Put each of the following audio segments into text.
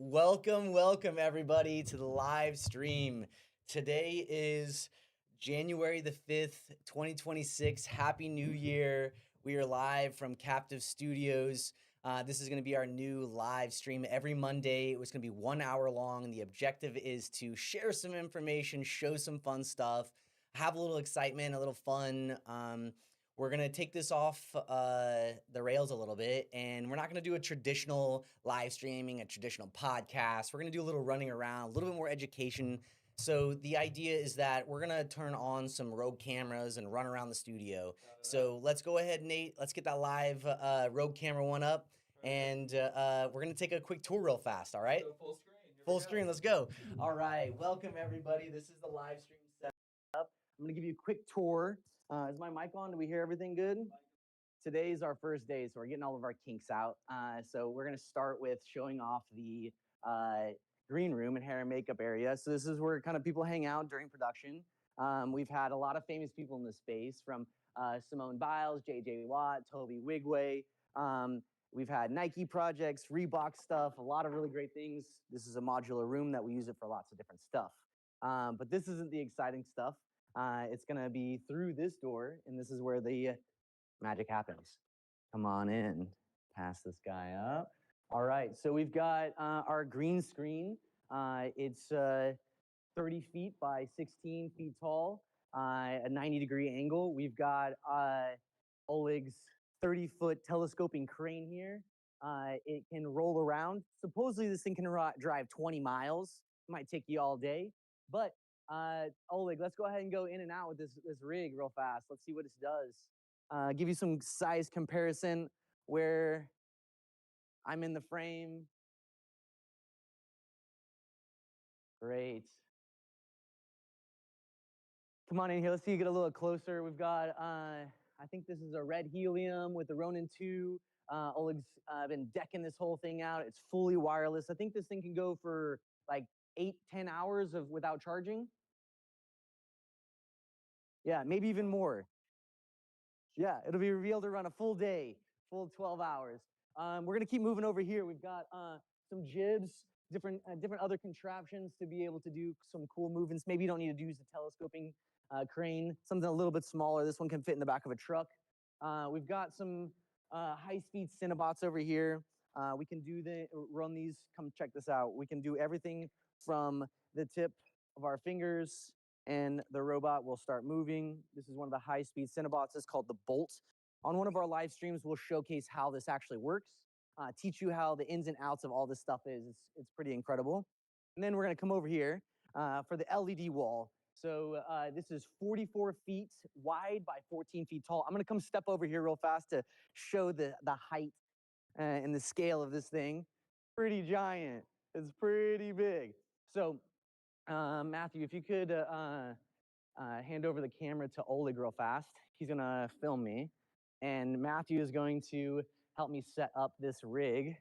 Welcome everybody to the live stream. Today is January the 5th, 2026. Happy New Year. We are live from Captiv Studios. This is going to be our new live stream every Monday. It was going to be 1 hour long. The objective is to share some information, show some fun stuff, have a little excitement, a little fun. We're going to take this off the rails a little bit, and we're not going to do a traditional live streaming, a traditional podcast. We're going to do a little running around, a little bit more education. So the idea is that we're going to turn on some Rogue cameras and run around the studio. So let's go ahead, Nate. Let's get that live Rogue camera one up, and we're going to take a quick tour real fast, all right? Full screen. Full screen, let's go. All right, welcome everybody. This is the live stream setup. I'm going to give you a quick tour. Is my mic on? Do we hear everything good? Today's our first day, so we're getting all of our kinks out. So we're going to start with showing off the green room and hair and makeup area. So this is where kind of people hang out during production. We've had a lot of famous people in this space, from Simone Biles, J.J. Watt, Toby Wigway. We've had Nike projects, Reebok stuff, a lot of really great things. This is a modular room that we use it for lots of different stuff. But this isn't the exciting stuff. It's going to be through this door, and this is where the magic happens. Come on in. Pass this guy up. All right, so we've got our green screen. It's 30 feet by 16 feet tall, a 90-degree angle. We've got Oleg's 30-foot telescoping crane here. It can roll around. Supposedly this thing can drive 20 miles. It might take you all day, but Oleg, let's go ahead and go in and out with this rig real fast. Let's see what this does. Give you some size comparison where I'm in the frame. Great. Come on in here. Let's see you get a little closer. We've got, I think this is a red helium with the Ronin 2. Oleg's been decking this whole thing out. It's fully wireless. I think this thing can go for like 8-10 hours without charging. Yeah, maybe even more. Yeah, it'll be able to run a full day, full 12 hours. We're gonna keep moving over here. We've got some jibs, different other contraptions to be able to do some cool movements. Maybe you don't need to use the telescoping crane, something a little bit smaller. This one can fit in the back of a truck. We've got some high-speed Cinebots over here. We can run these, come check this out. We can do everything from the tip of our fingers, and the robot will start moving. This is one of the high-speed Cinebots. It's called the Bolt. On one of our live streams, we'll showcase how this actually works, teach you how the ins and outs of all this stuff is. It's pretty incredible. And then we're going to come over here for the LED wall. So this is 44 feet wide by 14 feet tall. I'm going to come step over here real fast to show the height and the scale of this thing. Pretty giant. It's pretty big. So Matthew, if you could hand over the camera to Oleg real fast. He's going to film me. And Matthew is going to help me set up this rig.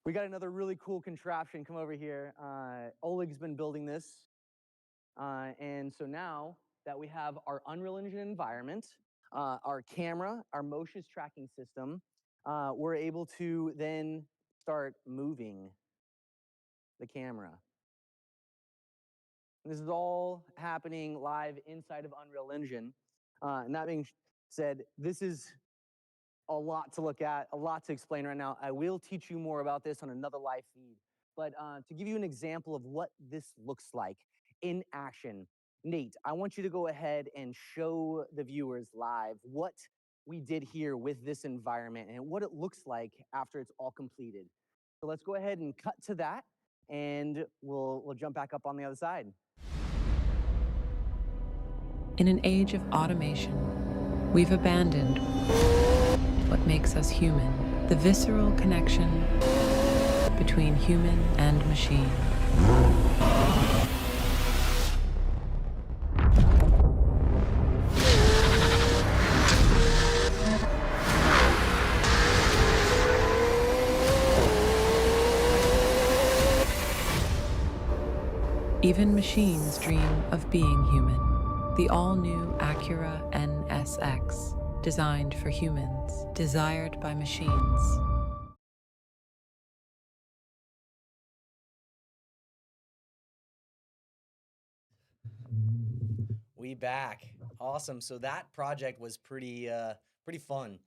We got another really cool contraption. Come over here. Oleg's been building this. And so now that we have our Unreal Engine environment, our camera, our motion tracking system, we're able to then start moving the camera. This is all happening live inside of Unreal Engine. And that being said, this is a lot to look at, a lot to explain right now. I will teach you more about this on another live feed. But to give you an example of what this looks like in action, Nate, I want you to go ahead and show the viewers live what we did here with this environment and what it looks like after it's all completed. So let's go ahead and cut to that, and we'll jump back up on the other side. In an age of automation, we've abandoned what makes us human, the visceral connection between human and machine. Even machines dream of being human. The all-new Acura NSX, designed for humans, desired by machines. we back. Awesome. So that project was pretty fun.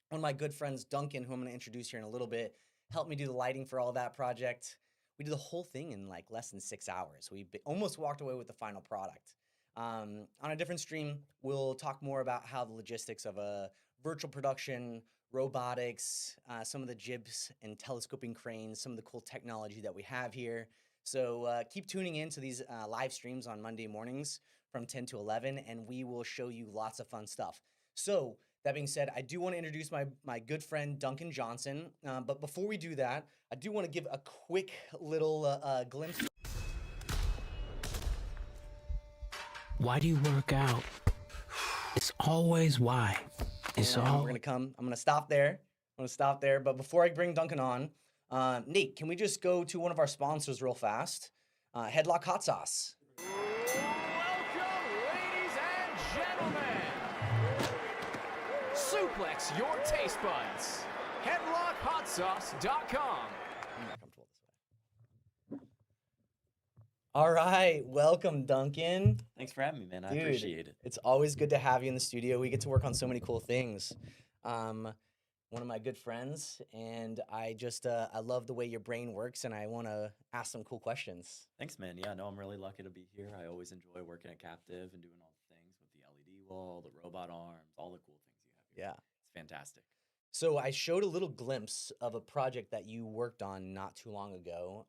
One of my good friends, Duncan, who I'm going to introduce here in a little bit, helped me do the lighting for all that project. We did the whole thing in like less than 6 hours. We almost walked away with the final product. On a different stream, we'll talk more about how the logistics of a virtual production, robotics, some of the jibs and telescoping cranes, some of the cool technology that we have here. So keep tuning in to these live streams on Monday mornings from 10 to 11, and we will show you lots of fun stuff. So that being said, I do want to introduce my good friend Duncan Johnson. But before we do that, I do want to give a quick little glimpse. Why do you work out? It's always why. It's And all. we're gonna come. I'm gonna stop there. I'm gonna stop there. But before I bring Duncan on, Nate, can we just go to one of our sponsors real fast? Headlock Hot Sauce. Welcome, ladies and gentlemen. Suplex your taste buds. HeadlockHotSauce.com. I'm not comfortable this way. All right, welcome, Duncan. Thanks for having me, man. I Dude, appreciate it. It's always good to have you in the studio. We get to work on so many cool things. One of my good friends, and I just I love the way your brain works, and I want to ask some cool questions. Thanks, man. Yeah, no, I'm really lucky to be here. I always enjoy working at Captiv and doing all the things with the LED wall, the robot arms, all the cool things you have here. Yeah. It's fantastic. So I showed a little glimpse of a project that you worked on not too long ago.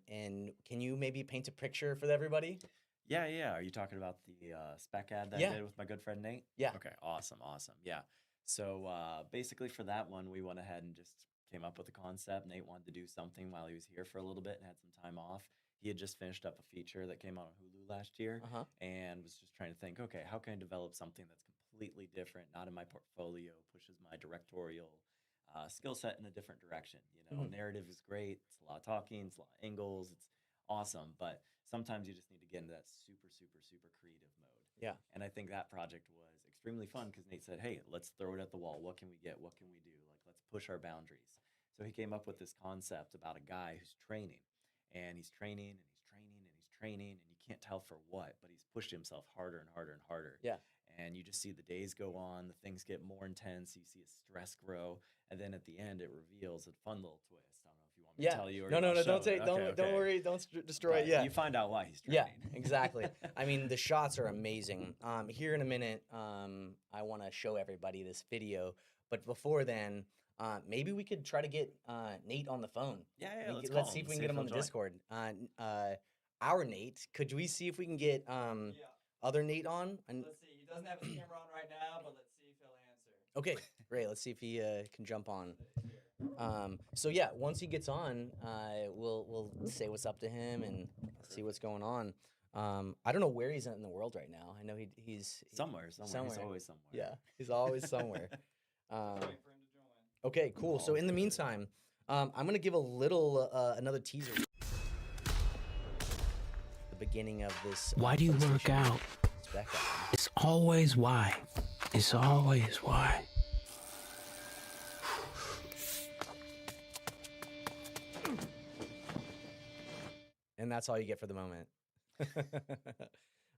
And can you maybe paint a picture for everybody? Yeah. Are you talking about the spec ad that Yeah. I did with my good friend Nate? Yeah. Okay, awesome. Yeah. So basically for that one, we went ahead and just came up with a concept. Nate wanted to do something while he was here for a little bit and had some time off. He had just finished up a feature that came out on Hulu last year and was just trying to think, okay, how can I develop something that's completely different, not in my portfolio, pushes my directorial skill set in a different direction. You know, narrative is great. It's a lot of talking. It's a lot of angles. It's awesome. But sometimes you just need to get into that super creative mode. Yeah. And I think that project was extremely fun because Nate said, hey, let's throw it at the wall. What can we get? What can we do? Like, let's push our boundaries. So he came up with this concept about a guy who's training. And he's training and he's training and he's training. And you can't tell for what, but he's pushed himself harder and harder and harder. Yeah. And you just see the days go on, the things get more intense, you see his stress grow, and then at the end it reveals a fun little twist. I don't know if you want me to tell you or No, you wanna don't show say, it. don't worry, don't destroy it. But Yeah. you find out why he's Yeah, training. exactly. I mean, the shots are amazing. Here in a minute, I want to show everybody this video. But before then, maybe we could try to get Nate on the phone. Yeah, Let's see if we can get him on the Discord. Our Nate, could we see if we can get other Nate on? And Let's see. He doesn't have his camera on right now, but let's see if he'll answer. okay, great. Let's see if he can jump on. So yeah, once he gets on, we'll say what's up to him and see what's going on. I don't know where he's at in the world right now. I know he's Somewhere. He's always somewhere. Yeah, he's always somewhere. Wait for him to join. Okay, cool. So in the meantime, I'm gonna give a little another teaser. The beginning of this. Why do you work PlayStation out? spec ad. It's always why. It's always why. And that's all you get for the moment.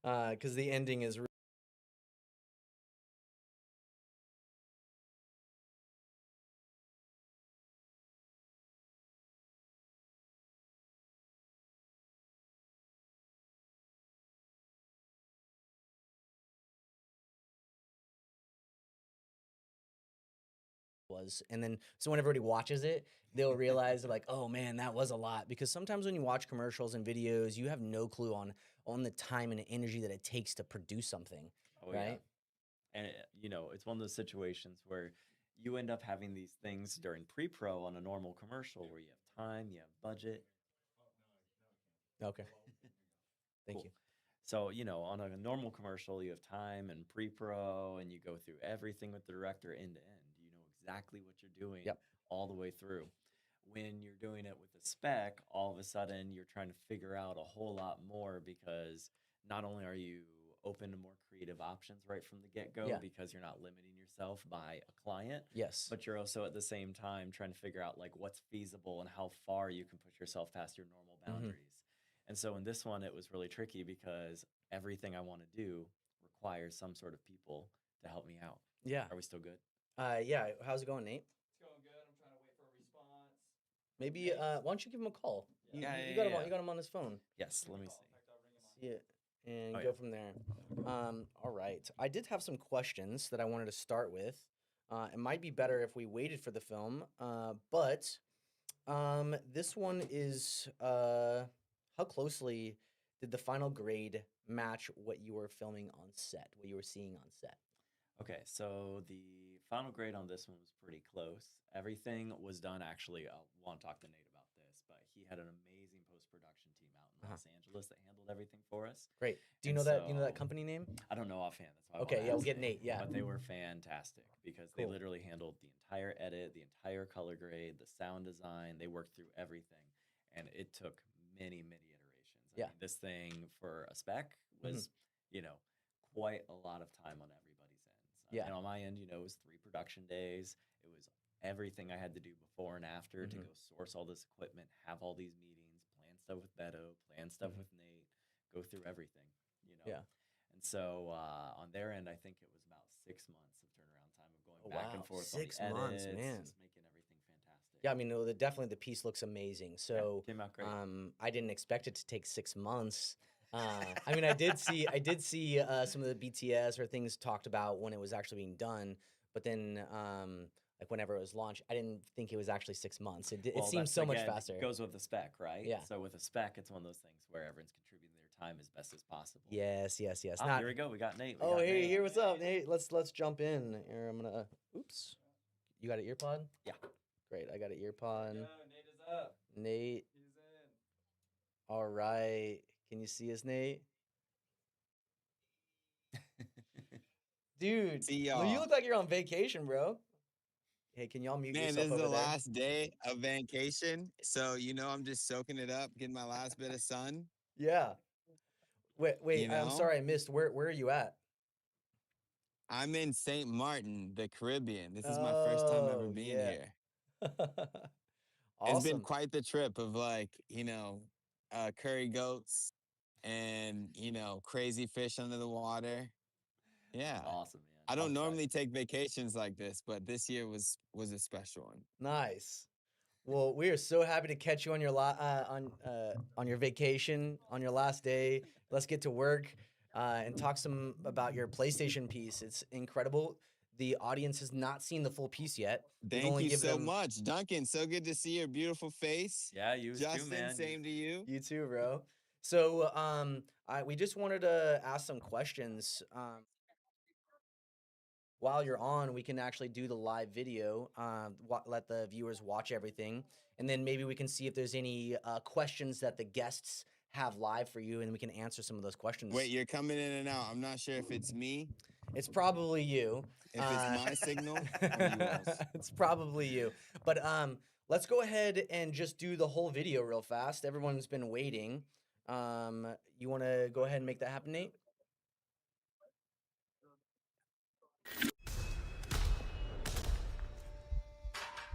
Because the ending is. Was, and then so when everybody watches it, they'll realize like, oh man, that was a lot. Because sometimes when you watch commercials and videos, you have no clue on the time and energy that it takes to produce something. Oh, right? Yeah. And it's one of those situations where you end up having these things during pre-pro on a normal commercial where you have time, you have budget. Okay. Thank Cool. you. So, on a normal commercial, you have time and pre-pro, and you go through everything with the director end to end. You know exactly what you're doing all the way through. When you're doing it with a spec, all of a sudden you're trying to figure out a whole lot more because not only are you open to more creative options right from the get-go because you're not limiting yourself by a client, Yes. but you're also at the same time trying to figure out like what's feasible and how far you can push yourself past your normal boundaries. And so in this one, it was really tricky because everything I want to do requires some sort of people to help me out. Yeah. Are we still good? Yeah. How's it going, Nate? It's going good. I'm trying to wait for a response. Maybe why don't you give him a call? You, Yeah, you yeah, got him yeah, on. yeah. You got him on his phone. Yes, let me Call. see. In fact, I'll ring him on. See it and Oh, go yeah. from there. All right. I did have some questions that I wanted to start with. It might be better if we waited for the film, but this one is how closely did the final grade match what you were filming on set, what you were seeing on set? Okay, so the final grade on this one was pretty close. Everything was done. Actually, I want to talk to Nate about this, but he had an amazing post-production team out in Los Angeles that handled everything for us. Great. Do you And know that? You know that so- company name? I don't know offhand. That's why I Okay, wanna yeah, we'll ask get Nate, yeah. But they were fantastic because they Cool. literally handled the entire edit, the entire color grade, the sound design. They worked through everything, and it took many, many iterations. I Yeah. mean, this thing for a spec was, you know, quite a lot of time on everybody's ends. Yeah. And on my end, it was 3 production days. It was everything I had to do before and after to go source all this equipment, have all these meetings, plan stuff with Beto, plan stuff with Nate, go through everything. Yeah. And so on their end, I think it was about 6 months of turnaround time of going Oh, back wow. and forth 6 on the months, edits, man. just making everything fantastic. Yeah, I mean, definitely the piece looks amazing. So came out great. I didn't expect it to take 6 months. I mean, I did see some of the BTS or things talked about when it was actually being done, but then like whenever it was launched, I didn't think it was actually 6 months. It Well, seems that's, so much again, faster. Goes with the spec, right? Yeah. So with a spec, it's one of those things where everyone's contributing their time as best as possible. Yes. Here we go. We got Nate. Oh, hey, here, what's up, Nate? Let's jump in. Here, I'm gonna. Oops. You got an ear pod? Yeah. Great. I got an ear pod. Yo, Nate is up. Nate. He's in. All right. Can you see us, Nate? Dude, See well, you y'all. look like you're on vacation, bro. Hey, can y'all mute Man, yourself this is over the there? last day of vacation. So, I'm just soaking it up, getting my last bit of sun. Yeah. Wait, You I'm know? sorry, I missed. Where are you at? I'm in St. Martin, the Caribbean. This is my first time ever Oh, being yeah. here. Awesome. It's been quite the trip of curry goats and, crazy fish under the water. Yeah. That's awesome, man. I I'm don't excited. normally take vacations like this, but this year was a special one. Nice. Well, we are so happy to catch you on your on your vacation, on your last day. Let's get to work and talk some about your PlayStation piece. It's incredible. The audience has not seen the full piece yet. We've Thank only you given so them- much, Duncan. So good to see your beautiful face. Yeah, you Justin, too, man. same to you. You too, bro. So we just wanted to ask some questions. While you're on, we can actually do the live video, let the viewers watch everything, and then maybe we can see if there's any questions that the guests have live for you, and we can answer some of those questions. Wait, you're coming in and out. I'm not sure if it's me, It's probably you. if it's my signal, or yours. It's probably you. But let's go ahead and just do the whole video real fast. Everyone's been waiting. You want to go ahead and make that happen, Nate?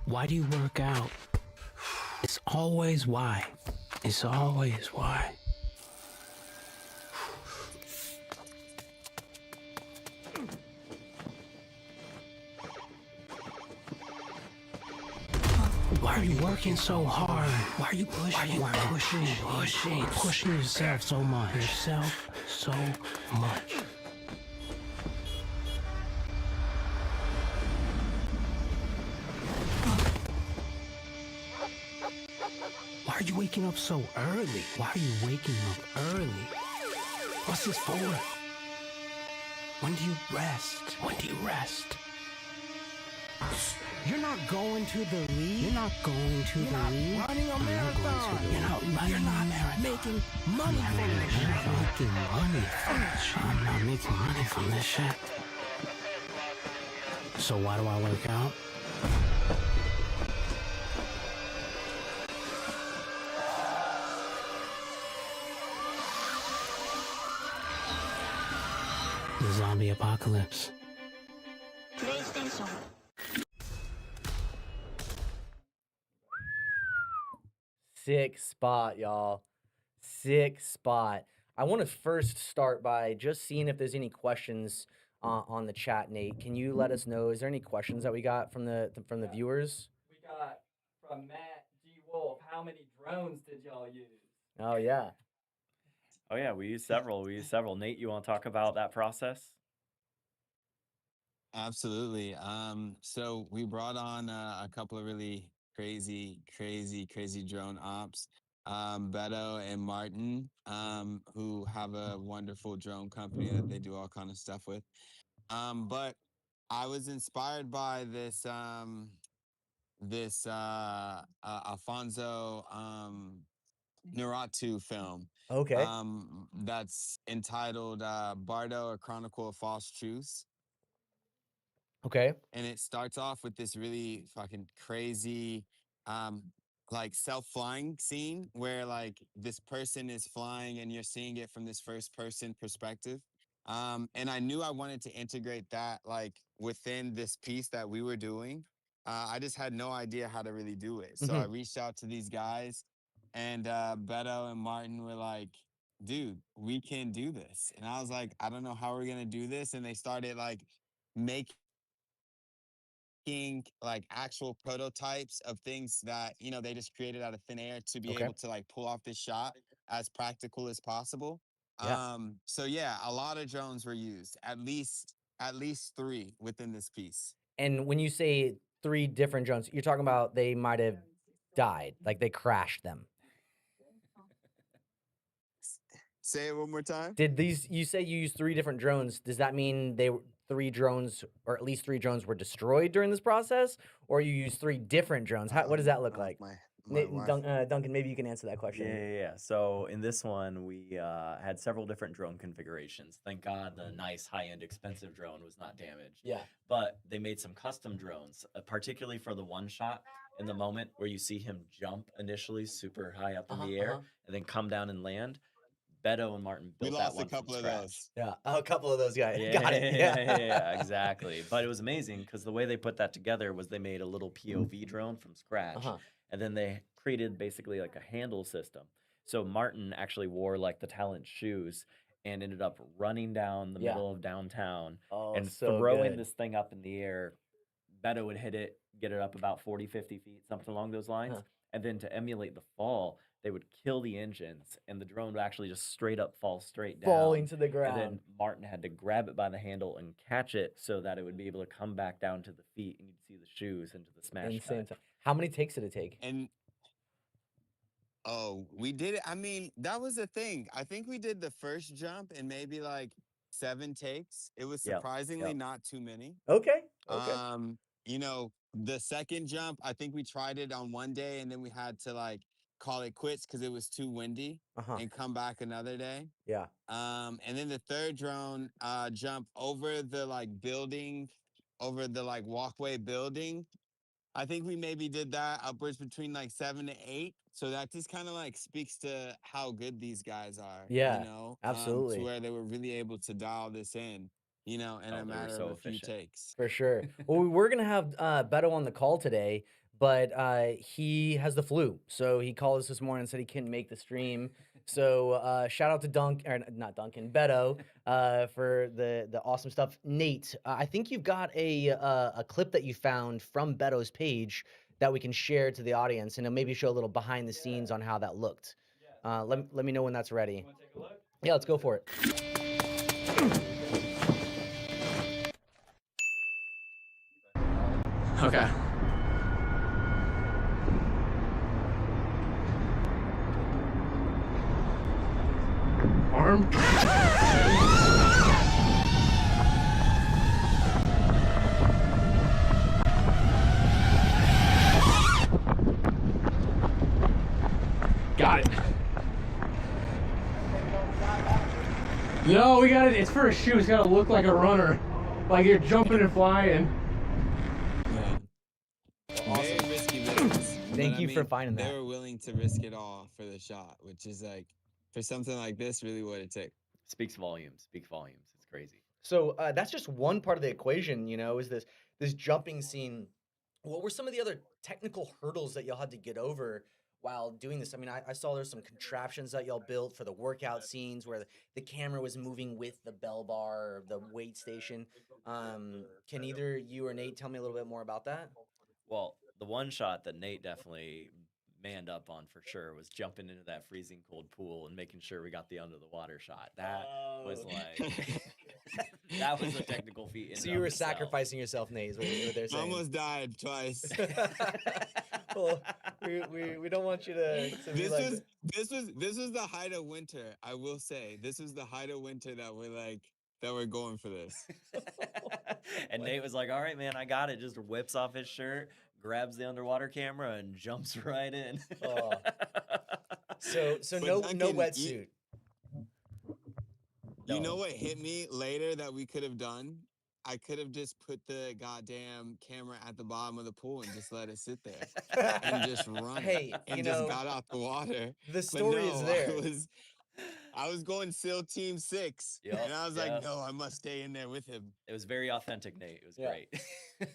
Why do you work out? It's always why. It's always why. Why are you working so hard? Why are you pushing? Why are you pushing yourself so much? Yourself so much. Why are you waking up so early? Why are you waking up early? What's this for? When do you rest? When do you rest? You're not going to the league. You're not going to the league. Running a marathon. You're not running a marathon. Making money from this shit. You're not making money from this shit. I'm not making money from this shit. So why do I work out? The zombie apocalypse. PlayStation. Sick spot, y'all. Sick spot. I want to first start by just seeing if there's any questions on the chat. Nate, can you let us know? Is there any questions that we got from the viewers? We got from Matt G. Wolf, how many drones did y'all use? Oh yeah. Oh yeah, we use several. Nate, you want to talk about that process? Absolutely. So we brought on a couple of really crazy drone ops. Beto and Martin, who have a wonderful drone company that they do all kind of stuff with. But I was inspired by this Alfonso Naratu film. Okay. That's entitled Bardo: A Chronicle of False Truths. Okay. And it starts off with this really fucking crazy like self-flying scene where like this person is flying and you're seeing it from this first person perspective. And I knew I wanted to integrate that like within this piece that we were doing. I just had no idea how to really do it. So I reached out to these guys, and Beto and Martin were like, dude, we can do this. And I was like, I don't know how we're gonna do this. And they started like making like actual prototypes of things that they just created out of thin air to be Okay. able to like pull off this shot as practical as possible. Yeah. So yeah, a lot of drones were used, at least 3 within this piece. And when you say 3 different drones, you're talking about they might have died, like they crashed them. Say it one more time. Did these? You say you used 3 different drones. Does that mean they were 3 drones, or at least 3 drones, were destroyed during this process, or you used 3 different drones? What does that look like? My Duncan, maybe you can answer that question. Yeah. So in this one, we had several different drone configurations. Thank God the nice, high-end, expensive drone was not damaged. Yeah. But they made some custom drones, particularly for the one shot in the moment where you see him jump initially super high up in the air and then come down and land. Beto and Martin We built that lost a one from couple of scratch. those. Yeah, a couple of those guys. Yeah, Got it. yeah, exactly. But it was amazing because the way they put that together was they made a little POV drone from scratch, and then they created basically like a handle system. So Martin actually wore like the talent shoes and ended up running down the Yeah. middle of downtown Oh, and so throwing good. this thing up in the air. Beto would hit it, get it up about 40, 50 feet, something along those lines. And then to emulate the fall, they would kill the engines, and the drone would actually just straight up fall straight down. Falling to the And ground. then Martin had to grab it by the handle and catch it so that it would be able to come back down to the feet, and you'd see the shoes into the smash Insane. cut. How many takes did it take? And we did it. I mean, that was the thing. I think we did the first jump in maybe like 7 takes. It was Yep, surprisingly yep. not too many. Okay. The second jump, I think we tried it on one day and then we had to like call it quits because it was too windy and come back another day. Yeah. And then the third drone jump over the like building, over the like walkway building. I think we maybe did that upwards between like 7 to 8. So that just kind of like speaks to how good these guys are, Yeah, to absolutely. where they were really able to dial this in, in Oh, a they were matter so of a few efficient. takes. For sure. Well, we were gonna have Beto on the call today, but he has the flu, so he called us this morning and said he couldn't make the stream. So shout out to not Duncan, Beto, for the awesome stuff. Nate, I think you've got a clip that you found from Beto's page that we can share to the audience, and maybe show a little behind the scenes on how that looked. Let me know when that's ready. Want to take a look? Yeah, let's go for it. Okay. Arm. Got it. No, we got it. It's for a shoe. It's got to look like a runner. Like you're jumping and flying. Very risky business. Thank but, you for finding They that. were willing to risk it all for the shot, which is like, for something like this, really what it took. Speaks volumes. It's crazy. So that's just one part of the equation, is this jumping scene. What were some of the other technical hurdles that y'all had to get over while doing this? I mean, I saw there's some contraptions that y'all built for the workout scenes where the camera was moving with the bell bar or the weight station. Can either you or Nate tell me a little bit more about that? Well, the one shot that Nate definitely manned up on for sure was jumping into that freezing cold pool and making sure we got the under the water shot. That was like that was a technical feat in So and you of were itself. sacrificing yourself, Nate, is what they're I saying. almost died twice. Well, we don't want you to be This like was this was the height of winter. I will say this was the height of winter that we're going for this. And Nate was like, "All right, man, I got it." Just whips off his shirt, grabs the underwater camera, and jumps right in. Oh. So But no Duncan, wetsuit. You know No. what hit me later that we could have done? I could have just put the goddamn camera at the bottom of the pool and just let it sit there and just run it Hey, and you just know, got out the water. the But story is no, there. I was going SEAL Team 6. Yep, And I was like, yep. no, I must stay in there with him. It was very authentic, Nate. It was Yeah. great.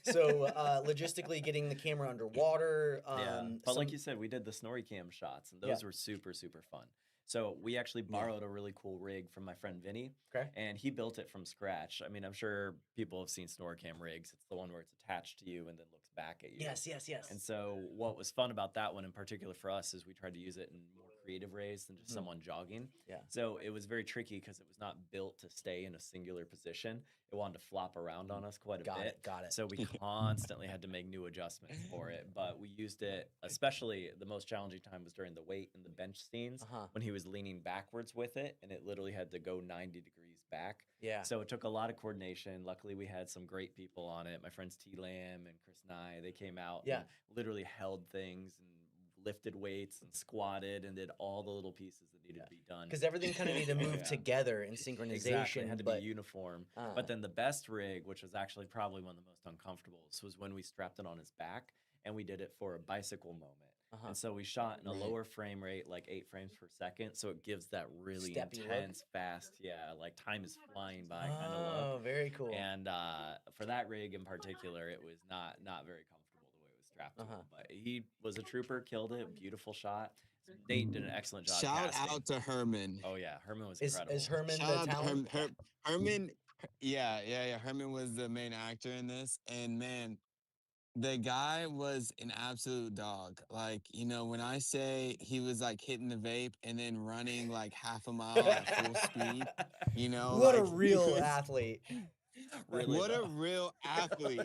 So logistically getting the camera underwater. Yeah, but like you said, we did the snorri cam shots, and those were super, super fun. So we actually borrowed a really cool rig from my friend Vinny, Okay. and he built it from scratch. I mean, I'm sure people have seen snorri cam rigs. It's the one where it's attached to you and then looks back at you. Yes. And so what was fun about that one in particular for us is we tried to use it in more creative ways than just someone jogging. Yeah. So it was very tricky because it was not built to stay in a singular position. It wanted to flop around on us quite a bit. Got it. So we constantly had to make new adjustments for it. But we used it, especially the most challenging time was during the weight and the bench scenes when he was leaning backwards with it, and it literally had to go 90 degrees back. Yeah. So it took a lot of coordination. Luckily, we had some great people on it. My friends T Lamb and Chris Nye, they came out and literally held things and lifted weights and squatted and did all the little pieces that needed to be done. Because everything kind of needed to move together in synchronization. Exactly. It had to be uniform. But then the best rig, which was actually probably one of the most uncomfortable, was when we strapped it on his back and we did it for a bicycle moment. And so we shot in a lower frame rate, like 8 frames per second. So it gives that really Steppy intense, fast, like time is flying by kind of look. Oh, very cool. And for that rig in particular, it was not very comfortable the way it was strapped to him. But he was a trooper, killed it, beautiful shot. Nate did an excellent job. Shout casting. out to Herman. Oh yeah, Herman was incredible. Is Herman Shout the out talent? to Herman. Yeah. Herman was the main actor in this. And man, the guy was an absolute dog. Like, when I say he was like hitting the vape and then running like half a mile at full speed, What a like, real athlete. Really, what though. a real athlete,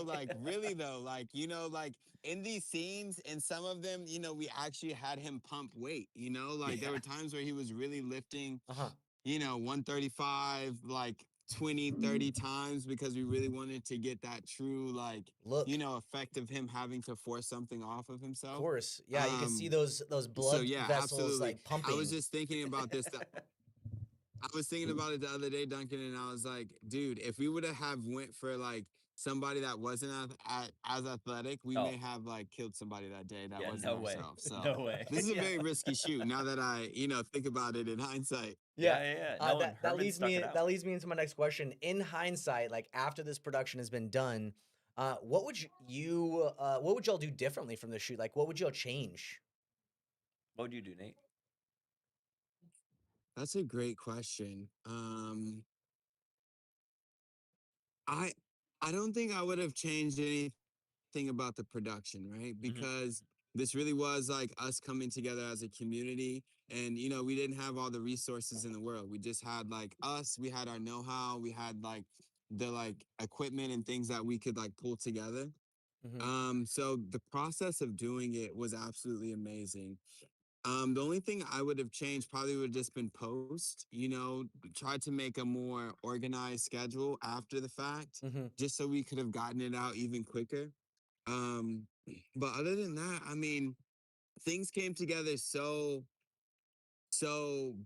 like really though, like, like in these scenes and some of them, we actually had him pump weight, like there were times where he was really lifting, 135, like 20, 30 times because we really wanted to get that true, like, look, effect of him having to force something off of himself. Of course. Yeah, you can see those blood vessels absolutely. like pumping. I was just thinking about this. I was thinking about it the other day, Duncan, and I was like, dude, if we would have went for like somebody that wasn't as athletic, we may have like killed somebody that day that wasn't ourselves. So no way. This is a very risky shoot now that I, think about it in hindsight. Yeah. No, that leads me into my next question. In hindsight, like after this production has been done, what would y'all do differently from the shoot? Like what would y'all change? What would you do, Nate? That's a great question. I don't think I would have changed anything about the production, right? Because this really was like us coming together as a community. And, we didn't have all the resources in the world. We just had like us, we had our know-how, we had like the like equipment and things that we could like pull together. So the process of doing it was absolutely amazing. The only thing I would have changed probably would have just been post, tried to make a more organized schedule after the fact, just so we could have gotten it out even quicker. But other than that, I mean, things came together so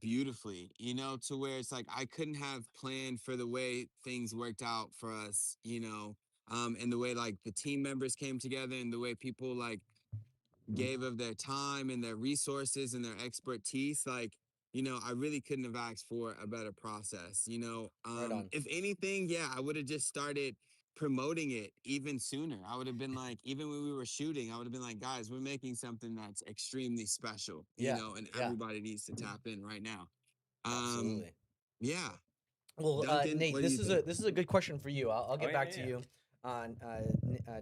beautifully, to where it's like I couldn't have planned for the way things worked out for us, and the way like the team members came together and the way people like gave of their time and their resources and their expertise. Like, I really couldn't have asked for a better process, Right on. If anything, I would have just started promoting it even sooner. I would have been like, even when we were shooting, I would have been like, guys, we're making something that's extremely special, Yeah, and yeah. everybody needs to tap in right now. Um, Absolutely. yeah. Well, Duncan, Nate, what do you think? this is a good question for you. I'll Oh get yeah, back yeah, to yeah. you on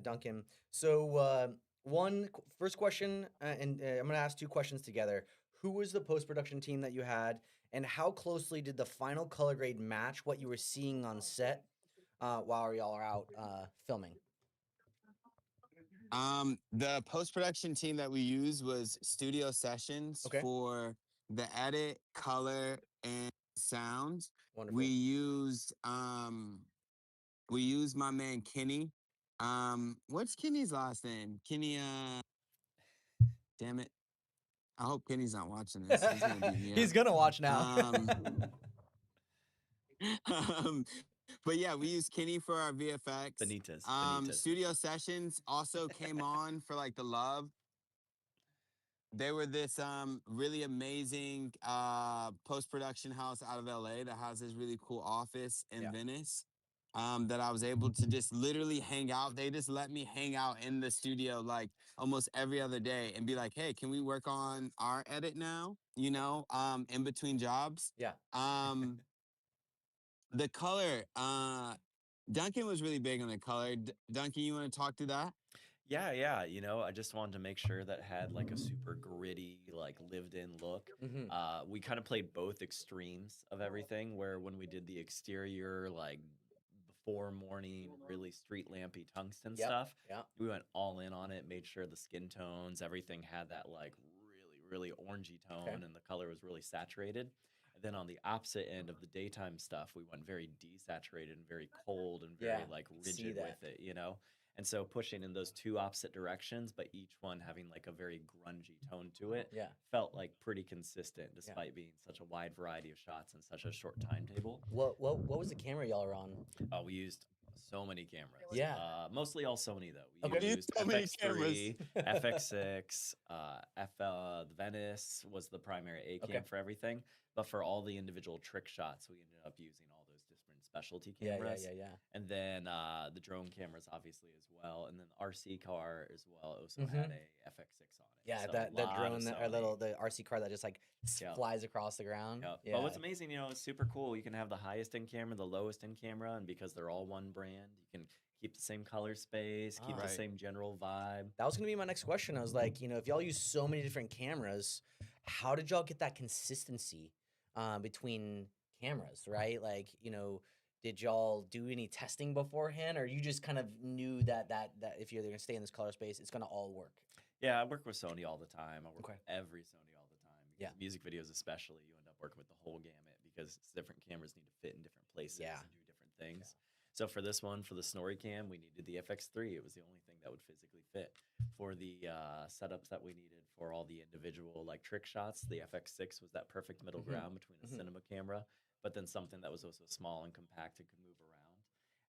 Duncan. So first question, and I'm gonna ask two questions together. Who was the post production team that you had, and how closely did the final color grade match what you were seeing on set while y'all are out filming? The post production team that we used was Studio Sessions Okay. for the edit, color, and sound. Wonderful. We used my man Kenny. What's Kenny's last name? Kenny. Damn it. I hope Kenny's not watching this. He's gonna beat me up. He's gonna watch now. Um, but yeah, we used Kenny for our VFX. Benitez. Studio Sessions also came on for like the love. They were this really amazing post-production house out of LA that has this really cool office in Yeah. Venice. That I was able to just literally hang out. They just let me hang out in the studio like almost every other day and be like, hey, can we work on our edit now? In between jobs. Yeah. The color, Duncan was really big on the color. Duncan, you want to talk to that? Yeah, yeah. I just wanted to make sure that it had like a super gritty, like lived in look. Mm-hmm. We kind of played both extremes of everything, where when we did the exterior, like before morning, really street lampy tungsten Yep. stuff, Yeah. we went all in on it, made sure the skin tones, everything had that like really orangey tone, Okay. and the color was really saturated. And then on the opposite end of the daytime stuff, we went very desaturated and very cold and very Yeah, like see rigid that. with it. And so pushing in those two opposite directions, but each one having like a very grungy tone to it, Yeah. felt like pretty consistent despite being such a wide variety of shots in such a short timetable. What was the camera y'all are on? We used so many cameras. Yeah. Mostly all Sony though. Okay. We You used so many FX3, FX6, the Venice was the primary A cam Okay. for everything. But for all the individual trick shots, we ended up using all those different specialty cameras. Yeah. And then the drone cameras obviously as well. And then the RC car as well also Mhm. had a FX6 on it. Yeah, So that a lot drone, of that Sony. the RC car that just like Yeah. flies across the ground. Yeah. Yeah. But what's amazing, it's super cool. You can have the highest end camera, the lowest end camera, and because they're all one brand, you can keep the same color space, keep the Right. same general vibe. That was gonna be my next question. I was like, if y'all use so many different cameras, how did y'all get that consistency between cameras, right? Like, did y'all do any testing beforehand, or you just kind of knew that if you're gonna stay in this color space, it's gonna all work? Yeah, I work with Sony all the time. I work Okay. with every Sony all the time. Yeah. Because music videos especially, you end up working with the whole gamut because different cameras need to fit in different places Yeah. and do different things. So for this one, for the Snorri cam, we needed the FX3. It was the only thing that would physically fit. For the setups that we needed for all the individual like trick shots, the FX6 was that perfect middle Mhm. ground between a Mhm. cinema camera, but then something that was also small and compact and could move around.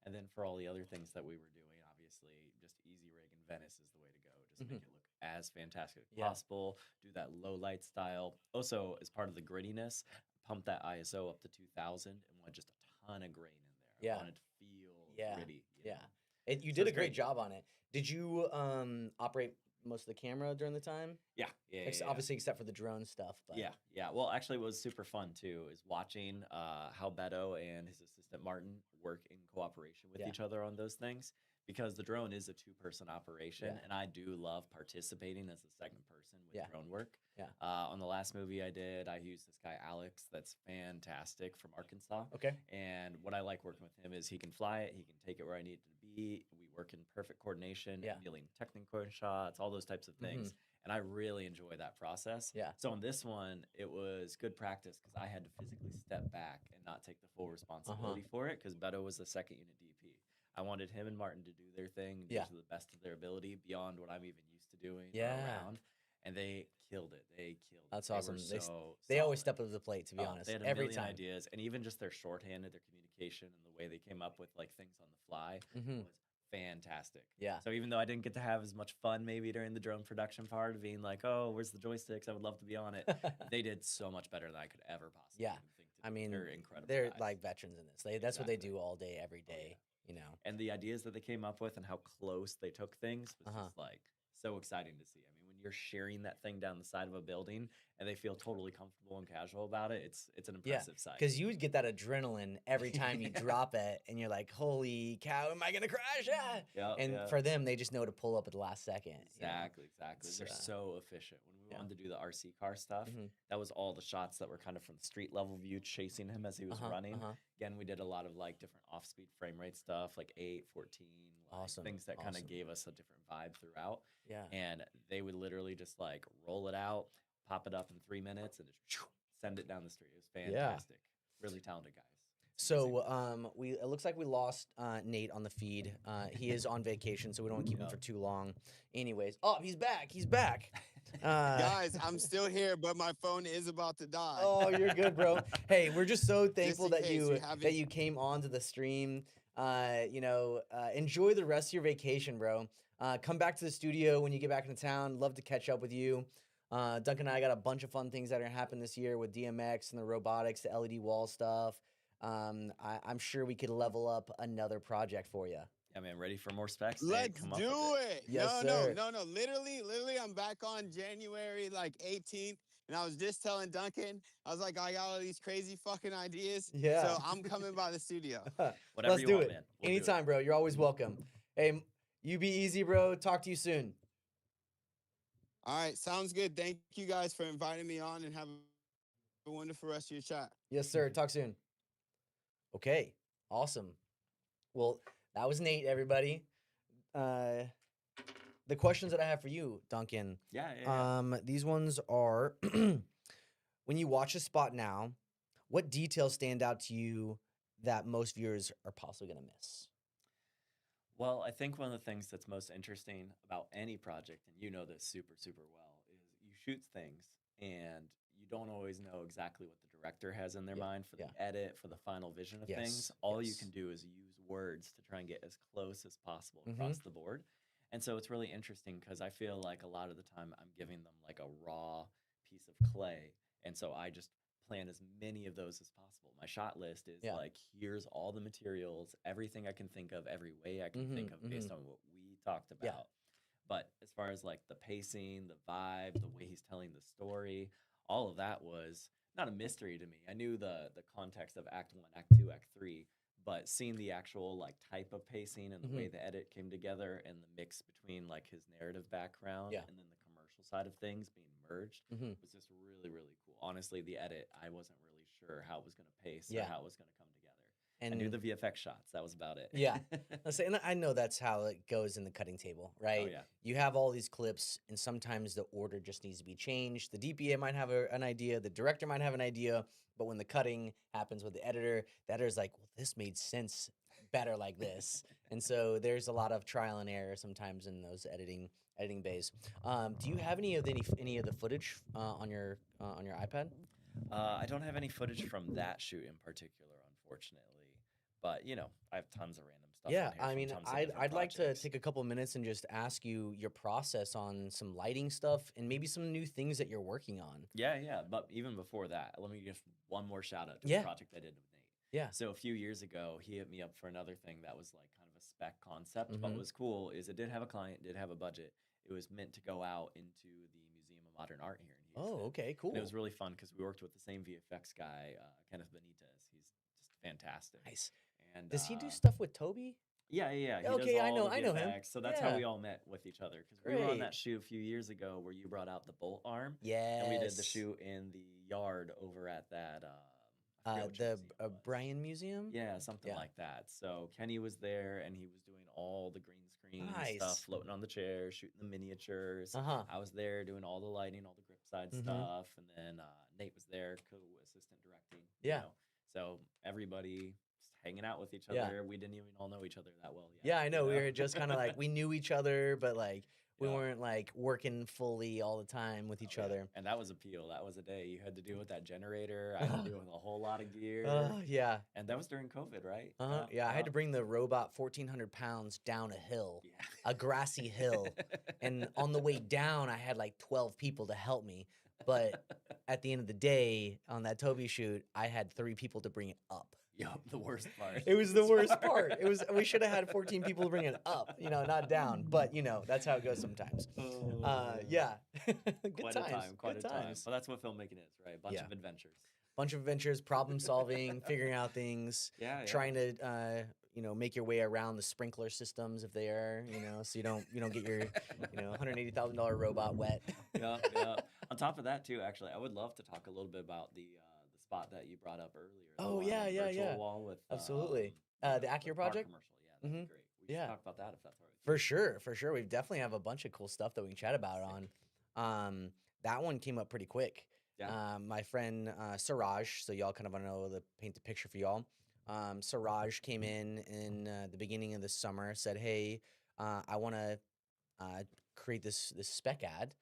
And then for all the other things that we were doing, obviously, just easy rig in Venice is the way to go. Just make it look as fantastic as Yeah. possible. Do that low light style. Also, as part of the grittiness, pump that ISO up to 2000 and want just a ton of grain in there. Yeah. I want it to feel Yeah. gritty. Yeah. You So did a it's great great. job on it. Did you operate most of the camera during the time? Yeah. Obviously, except for the drone stuff. But Yeah. Well, actually, what was super fun too is watching how Beto and his assistant Martin work in cooperation with Yeah. each other on those things. Because the drone is a two-person operation, Yeah. and I do love participating as the second person with Yeah. drone work. Yeah. On the last movie I did, I used this guy Alex, that's fantastic from Arkansas. Okay. And what I like working with him is he can fly it, he can take it where I need it to be. We work in perfect coordination, Yeah. dealing technical shots, all those types of things. And I really enjoy that process. Yeah. So on this one, it was good practice because I had to physically step back and not take the full responsibility for it because Beto was the second unit DP. I wanted him and Martin to do their thing and do Yeah. to the best of their ability beyond what I'm even used to doing Yeah. around. And they killed it. That's They were awesome. so They always solid. step up to the plate, to be Oh, honest. they had a Every million time. ideas, and even just their shorthanded, their communication, and the way they came up with like things on the fly Mhm. was fantastic. Yeah. So even though I didn't get to have as much fun maybe during the drone production part of being like, oh, where's the joysticks? I would love to be on it. They did so much better than I could ever possibly Yeah. even think to I do. mean, They're incredible. they're guys. like veterans in this. That's what they Exactly. do all day, every Oh, yeah. day. you know. And the ideas that they came up with and how close they took things was just like so exciting to see. I mean, when you're sharing that thing down the side of a building and they feel totally comfortable and casual about it, it's an Yeah, impressive sight. because you would get that adrenaline every time you drop it, and you're like, "Holy cow, am I gonna crash?" Ah! Yeah, And yeah. for them, they just know to pull up at the last second. you know? Exactly. It's, They're so efficient. When we yeah. wanted to do the RC car stuff, Mhm. that was all the shots that were kind of from the street level view, chasing him as he was running. Again, we did a lot of like different off-speed frame rate stuff, like 8, 14, like Awesome, things that kind of awesome. gave us a different vibe throughout. Yeah. And they would literally just like roll it out, pop it up in 3 minutes, and just send it down the street. It was fantastic. Really talented guys. It's amazing. So it looks like we lost Nate on the feed. He is on vacation, so we don't want to keep him Yeah. for too long. Anyways, oh, he's back. He's back. Guys, I'm still here, but my phone is about to die. Oh, you're good, bro. Hey, we're just so thankful in that case you you haven't- that you came onto the stream. Enjoy the rest of your vacation, bro. Come back to the studio when you get back into town. Love to catch up with you. Duncan and I got a bunch of fun things that are gonna happen this year with DMX and the robotics, the LED wall stuff. I'm sure we could level up another project for you. Yeah, man, ready for more specs? Nate? Let's Come up do with it. Yes, sir. No. Literally, I'm back on January like 18th. And I was just telling Duncan, I was like, I got all these crazy fucking ideas. Yeah. So I'm coming by the studio. Whatever Let's you do want, it. man. We'll do it. Anytime, bro. You're always welcome. Hey, you be easy, bro. Talk to you soon. All right, sounds good. Thank you guys for inviting me on, and have a wonderful rest of your chat. Yes, sir. Talk soon. Okay. Awesome. Well, that was Nate, everybody. The questions that I have for you, Duncan. Yeah. These ones are when you watch a spot now, what details stand out to you that most viewers are possibly gonna miss? Well, I think one of the things that's most interesting about any project, and you know this super, super well, is you shoot things and you don't always know exactly what the director has in their mind for the edit, for the final vision of things. All you can do is use words to try and get as close as possible across the board. And so it's really interesting because I feel like a lot of the time I'm giving them like a raw piece of clay. And so I just plan as many of those as possible. My shot list is like, here's all the materials, everything I can think of, every way I can think of based on what we talked about. But as far as like the pacing, the vibe, the way he's telling the story, all of that was not a mystery to me. I knew the context of Act 1, Act 2, Act 3, but seeing the actual like type of pacing and the way the edit came together and the mix between like his narrative background and then the commercial side of things being merged was just really, really cool. Honestly, the edit, I wasn't really sure how it was going to pace or how it was going to come together. And I knew the VFX shots. That was about it. Yeah. And I know that's how it goes in the cutting table, right? Oh, yeah. You have all these clips, and sometimes the order just needs to be changed. The DPA might have an idea, the director might have an idea, but when the cutting happens with the editor's like, well, this made sense better like this. And so there's a lot of trial and error sometimes in those editing bays. Do you have any of the footage on your iPad? I don't have any footage from that shoot in particular, unfortunately. But you know, I have tons of random stuff. Yeah, on here I from mean, tons of I'd different like to projects. take a couple minutes and just ask you your process on some lighting stuff and maybe some new things that you're working on. Yeah. But even before that, let me give one more shout out to Yeah. the project I did with Nate. Yeah. So a few years ago, he hit me up for another thing that was like kind of a spec concept. But what was cool is it did have a client, did have a budget. It was meant to go out into the Museum of Modern Art here in Houston. Oh, okay, cool. And it was really fun because we worked with the same VFX guy, Kenneth Benitez. He's just fantastic. Nice. And Does he do stuff with Toby? Yeah. He Okay, does I all know- the I know him. VFX. So that's Yeah. how we all met with each other because we were on Great. that shoot a few years ago where you brought out the bolt arm. Yes. And we did the shoot in the yard over at that. I forget which The museum it was. Bryan Museum? Yeah, something Yeah. like that. So Kenny was there and he was doing all the green screen Nice. stuff, floating on the chair, shooting the miniatures. I was there doing all the lighting, all the grip side stuff, and then Nate was there, co-assistant directing. Yeah. You know? So everybody just hanging out with each Yeah. other. We didn't even all know each other that well yet. Yeah, I know. you We were just kind of like, we knew each other, but like, we Yeah. weren't like working fully all the time with each other. And that was a peel. That was a day. You had to deal with that generator. I had to deal with a whole lot of gear. Yeah. And that was during COVID, right? Yeah, I had to bring the robot 1,400 pounds down a hill, a grassy hill. And on the way down, I had like 12 people to help me. But at the end of the day, on that Toby shoot, I had 3 people to bring it up. Yup, the worst part. It was the worst Sorry. part. It was we should have had 14 people bring it up, not down. But that's how it goes sometimes. Yeah, good Quite times. a time, quite Good a time. times. But that's what filmmaking is, right? A bunch Yeah. of adventures. Bunch of adventures, problem solving, figuring out things, Yeah, trying to make your way around the sprinkler systems if they are, so you don't get your $180,000 robot wet. Yeah, yeah. On top of that, too, actually, I would love to talk a little bit about the spot that you brought up earlier. The Oh, one yeah, on the yeah, virtual yeah. wall with Absolutely. The Acura car project? commercial. Yeah, that'd be great. We Yeah. should talk about that if that's all right. with you. For sure. We definitely have a bunch of cool stuff that we can chat about on. That one came up pretty quick. Yeah. My friend Siraj, so y'all kind of want to know paint the picture for y'all. Siraj came in the beginning of the summer, said, "Hey, I want to create this spec ad,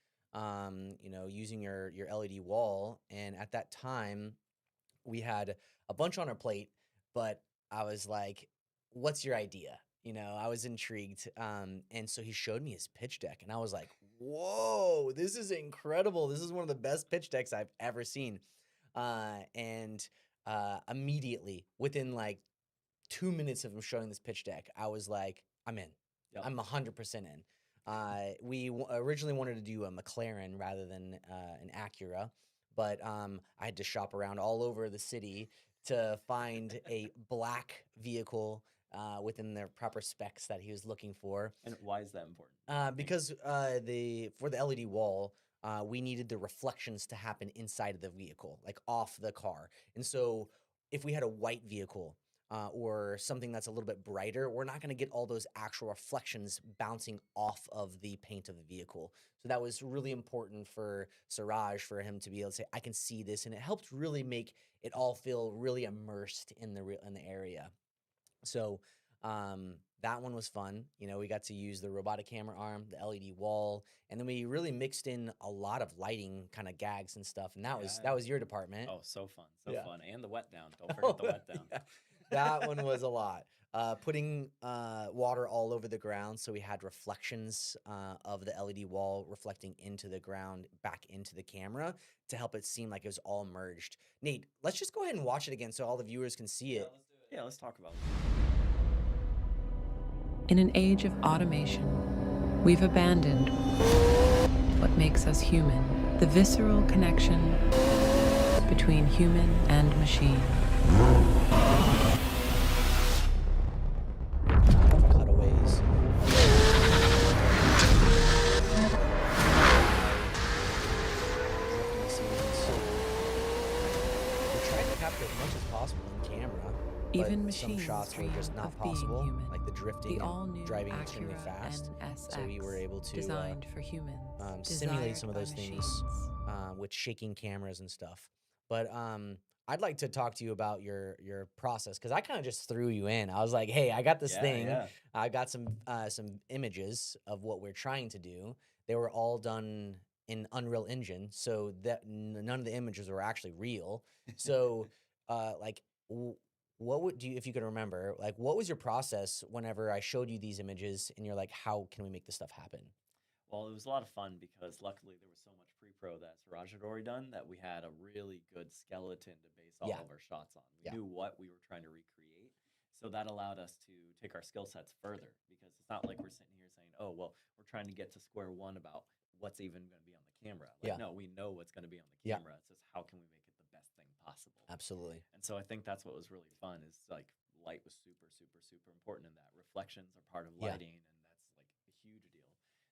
using your LED wall." And at that time, we had a bunch on our plate, but I was like, "What's your idea?" I was intrigued. And so he showed me his pitch deck, and I was like, "Whoa, this is incredible! This is one of the best pitch decks I've ever seen." And immediately, within like 2 minutes of him showing this pitch deck, I was like, "I'm in. Yep. I'm 100% in." We originally wanted to do a McLaren rather than an Acura, but I had to shop around all over the city to find a black vehicle within the proper specs that he was looking for. And why is that important? Because for the LED wall, we needed the reflections to happen inside of the vehicle, like off the car. And so if we had a white vehicle or something that's a little bit brighter, we're not going to get all those actual reflections bouncing off of the paint of the vehicle. So that was really important for Siraj, for him to be able to say, "I can see this," and it helped really make it all feel really immersed in the area. So that one was fun. We got to use the robotic camera arm, the LED wall, and then we really mixed in a lot of lighting kind of gags and stuff. And that was your department. Oh, so fun. So Yeah. fun. And the wet down. Don't forget the wet down. Yeah. That one was a lot. Putting water all over the ground, so we had reflections of the LED wall reflecting into the ground, back into the camera to help it seem like it was all merged. Nate, let's just go ahead and watch it again so all the viewers can see it. Yeah, let's talk about it. In an age of automation, we've abandoned what makes us human, the visceral connection between human and machine. Cutaways. Drifting scenes. We tried to capture as much as possible in camera. Even But some machines shots were dream just not of being possible, human. like the drifting The and all-new driving extremely Acura fast. NSX, So we were able to designed for humans, simulate some of desired those by things machines. with shaking cameras and stuff. But I'd like to talk to you about your process, because I kind of just threw you in. I was like, "Hey, I got this thing. Yeah. I got some images of what we're trying to do. They were all done in Unreal Engine, so that none of the images were actually real. So, like, what would you, if you could remember, like, what was your process whenever I showed you these images and you're like, "How can we make this stuff happen?" Well, it was a lot of fun because luckily there was so much pre-pro that Siraj had already done that we had a really good skeleton to base all Yeah. of our shots on. We Yeah. knew what we were trying to recreate. So that allowed us to take our skill sets further, because it's not like we're sitting here saying, "Oh, well, we're trying to get to square one about what's even going to be on the camera." Like, Yeah. no, we know what's going to be on the Yeah. camera. It's just how can we make it the best thing possible. Absolutely. And so I think that's what was really fun, is like light was super, super, super important in that. Reflections are part of Yeah. lighting, and that's like a huge deal.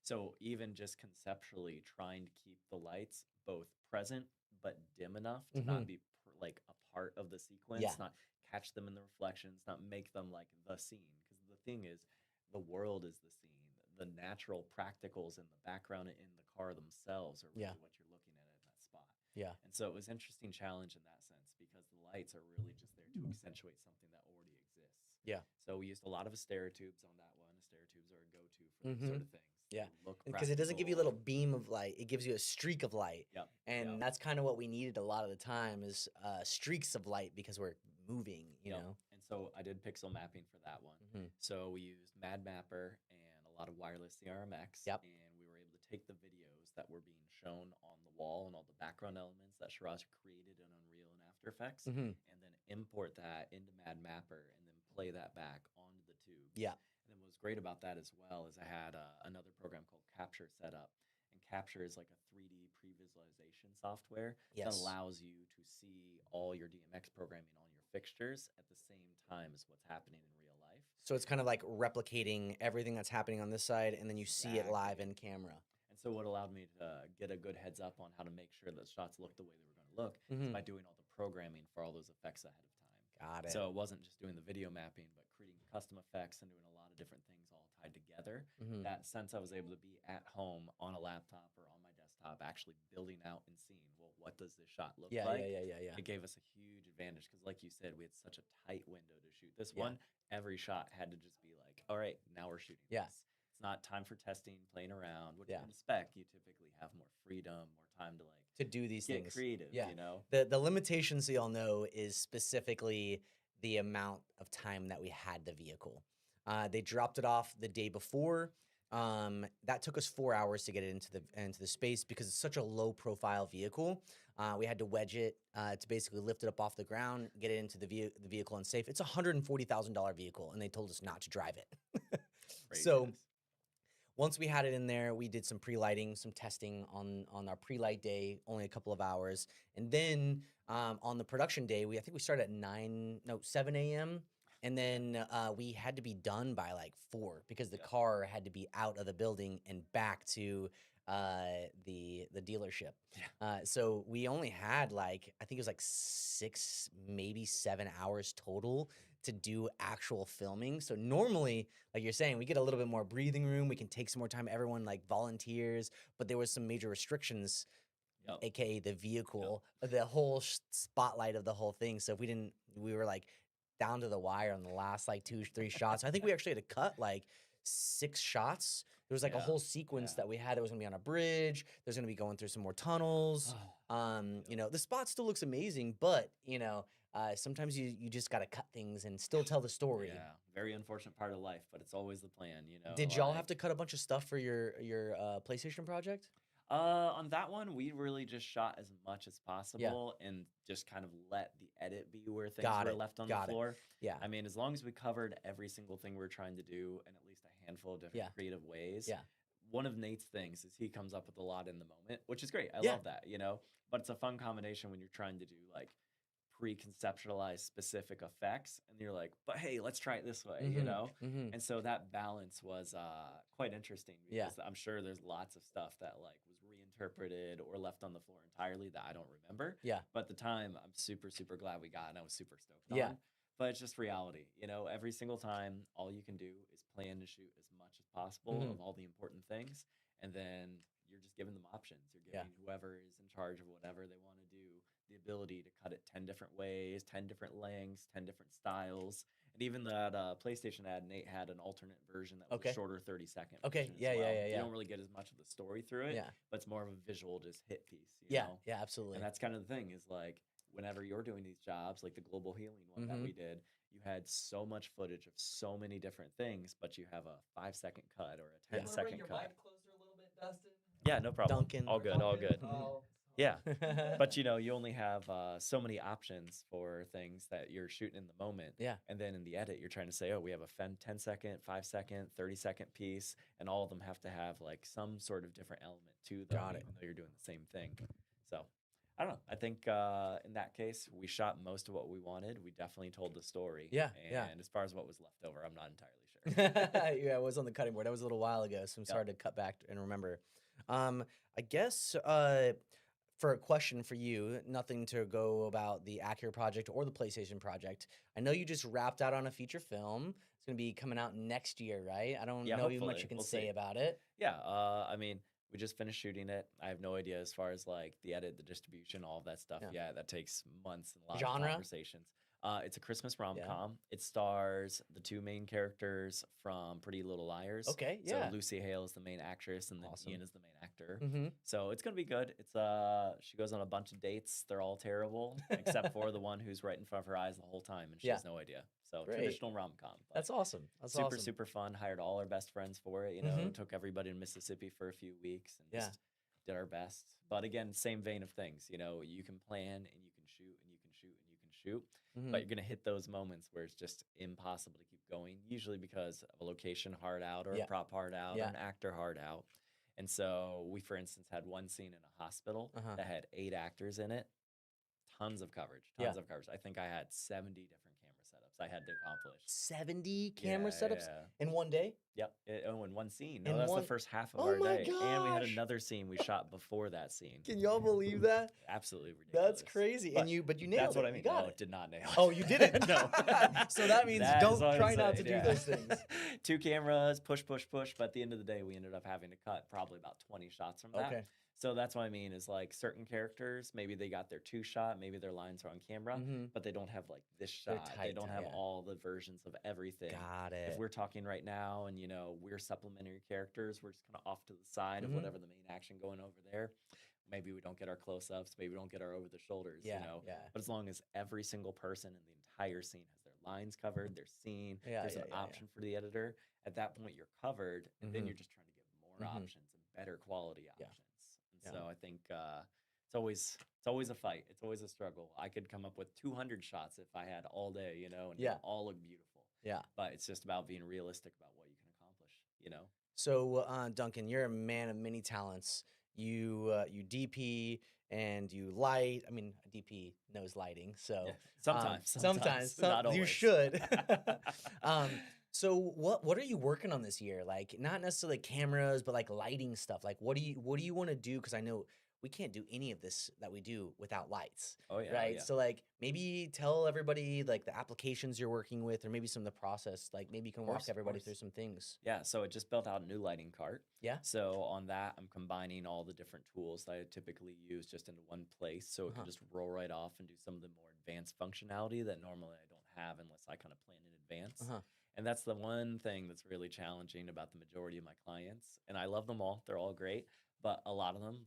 So even just conceptually trying to keep the lights both present but dim enough to not be like a part of the sequence, Yeah. not catch them in the reflections, not make them like the scene. Because the thing is, the world is the scene. The natural practicals in the background and in the car themselves are really Yeah. what you're looking at that spot. Yeah. And so it was an interesting challenge in that sense, because the lights are really just there to accentuate something that already exists. Yeah. So we used a lot of Asteritubes on that one. Asteritubes are a go-to for these sort of things. Yeah. They look Because it doesn't give you a little practical. beam of light, it gives you a streak of light. Yep. And yep. that's kind of what we needed a lot of the time, is streaks of light, because we're moving, you Yep. know? And so I did pixel mapping for that one. So we used Mad Mapper and a lot of wireless CRMX. Yep. And we were able to take the videos that were being shown on the wall and all the background elements that Shiraz created in Unreal and After Effects, and then import that into Mad Mapper, and then play that back onto the tubes. Yeah. And then what was great about that as well is I had another program called Capture set up. And Capture is like a 3D pre-visualization software that Yes. allows you to see all your DMX programming on your fixtures at the same time as what's happening in real life. So it's kind of like replicating everything that's happening on this side, and then you see it live in camera. And so what allowed me to get a good heads up on how to make sure that shots looked the way they were going to look is by doing all the programming for all those effects ahead of time. Got it. So it wasn't just doing the video mapping, but creating custom effects and doing a lot of different things all tied together. That since I was able to be at home on a laptop or on my desktop, actually building out and seeing, well, what does this shot look like? Yeah. It gave us a huge advantage because, like you said, we had such a tight window to shoot this one. Every shot had to just be like, all right, now we're shooting this. It's not time for testing, playing around. Which in spec, you typically have more freedom, more time to like to do these get things. creative. Yeah. You know, the limitations, so y'all know, is specifically the amount of time that we had the vehicle. They dropped it off the day before. That took us 4 hours to get it into the space because it's such a low profile vehicle. We had to wedge it to basically lift it up off the ground, get it into the vehicle and safe. It's a $140,000 vehicle, and they told us not to drive it. So once we had it in there, we did some pre-lighting, some testing on our pre-light day, only a couple of hours. And then on the production day, I think we started at 7 a.m. And then we had to be done by like 4 because the car had to be out of the building and back to the dealership. So we only had I think it was like 6, maybe 7 hours total to do actual filming. So normally, like you're saying, we get a little bit more breathing room. We can take some more time. Everyone volunteers, but there was some major restrictions, aka the vehicle, the whole spotlight of the whole thing. So if we were down to the wire on the last 2-3 shots. I think we actually had to cut 6 shots. There was a whole sequence that we had that was gonna be on a bridge. There's gonna be going through some more tunnels. The spot still looks amazing, but sometimes you just gotta cut things and still tell the story. Yeah, very unfortunate part of life, but it's always the plan. Did y'all have to cut a bunch of stuff for your PlayStation project? On that one, we really just shot as much as possible and just kind of let the edit be where things were left on the floor. Yeah. I mean, as long as we covered every single thing we were trying to do in at least a handful of different creative ways. Yeah. One of Nate's things is he comes up with a lot in the moment, which is great. I love that, but it's a fun combination when you're trying to do pre-conceptualized specific effects and you're like, but hey, let's try it this way, And so that balance was quite interesting because I'm sure there's lots of stuff that was reinterpreted or left on the floor entirely that I don't remember. Yeah. But at the time, I'm super, super glad we got and I was super stoked on. Yeah. But it's just reality, every single time, all you can do is plan to shoot as much as possible of all the important things. And then you're just giving them options. You're giving whoever is in charge of whatever they want to do the ability to cut it 10 different ways, 10 different lengths, 10 different styles. And even that PlayStation ad, Nate had an alternate version that was a shorter 30-second version as well. You don't really get as much of the story through it, but it's more of a visual just hit piece. You know? Yeah, absolutely. And that's kind of the thing is whenever you're doing these jobs, like the global healing one that we did, you had so much footage of so many different things, but you have a 5-second cut or a 10-second bring your cut. mic closer a little bit, Dustin? Yeah, no problem. Duncan. All good, all good. Oh, Yeah, but you only have so many options for things that you're shooting in the moment. Yeah. And then in the edit, you're trying to say, oh, we have a 10-second, 5-second, 30-second piece, and all of them have to have some sort of different element to them, even though you're doing the same thing. So I don't know. I think in that case, we shot most of what we wanted. We definitely told the story. Yeah, And as far as what was left over, I'm not entirely sure. Yeah, I was on the cutting board. That was a little while ago, so I'm sorry to cut back and remember. I guess for a question for you, nothing to go about the Acura project or the PlayStation project. I know you just wrapped out on a feature film. It's going to be coming out next year, right? I don't know much you can say about it. Yeah, I mean, we just finished shooting it. I have no idea as far as the edit, the distribution, all of that stuff. Yeah, that takes months and lots of conversations. It's a Christmas rom-com. It stars the 2 main characters from Pretty Little Liars. Okay, So Lucy Hale is the main actress, and then Ian is the main actor. Mm-hmm. So it's gonna be good. It's she goes on a bunch of dates. They're all terrible, except for the one who's right in front of her eyes the whole time, and she has no idea. So traditional rom-com. That's awesome. That's super, awesome. super fun. Hired all our best friends for it. Took everybody to Mississippi for a few weeks and just did our best. But again, same vein of things. You can plan and you can shoot and you can shoot and you can shoot. Mhm. But you're going to hit those moments where it's just impossible to keep going, usually because of a location hard out or Yeah. a prop hard out or Yeah. an actor hard out. And so we, for instance, had one scene in a hospital Uh-huh. that had 8 actors in it, tons of coverage, Yeah. tons of coverage. I think I had 70 different camera setups I had to accomplish. 70 camera Yeah, setups yeah. in one day? Yep. In one scene. In No, that's one- the first half of Oh our my day. And we had gosh! another scene we shot before that scene. Can y'all believe that? Absolutely ridiculous. That's crazy. But But you nailed that's what it. I mean. You got No, it. did not nail it. Oh, you didn't? No. So that means That is don't what I'm try not to saying, do those things. 2 cameras, push. But at the end of the day, we ended up having to cut probably about 20 shots from that. Okay. So that's what I mean is like certain characters, maybe they got their 2 shot, maybe their lines are on camera, Mhm. but they don't have like this They're shot. tight, They don't have yeah. all the versions of everything. Got it. If we're talking right now and, we're supplementary characters, we're just kind of off to the side of Mhm. whatever the main action going over there. Maybe we don't get our close-ups, maybe we don't get our over the shoulders, Yeah, yeah. But as long as every single person in the entire scene has their lines covered, their scene, Yeah, there's yeah, an yeah, yeah. option for the editor, at that point you're covered, and then Mhm. you're just trying to give more Mhm. options and better quality Yeah. options. And Yeah. so I think it's always a fight. It's always a struggle. I could come up with 200 shots if I had all day, and Yeah. they all look beautiful. Yeah. But it's just about being realistic about what you can accomplish. So, Duncan, you're a man of many talents. You DP and you light. I mean, a DP knows lighting, so Yeah, sometimes, not you always. should. So what are you working on this year? Like, not necessarily cameras, but like lighting stuff. Like, what do you want to do? Because I know we can't do any of this that we do without lights. Oh yeah, Right. yeah. So like maybe tell everybody like the applications you're working with, or maybe some of the process. Like maybe you can walk course, of everybody course. through some things. Yeah, so it just built out a new lighting cart. Yeah. So on that, I'm combining all the different tools that I typically use just into one place, so it Uh-huh. can just roll right off and do some of the more advanced functionality that normally I don't have unless I kind of plan in advance. Uh-huh. And that's the one thing that's really challenging about the majority of my clients. And I love them all; they're all great, but a lot of them,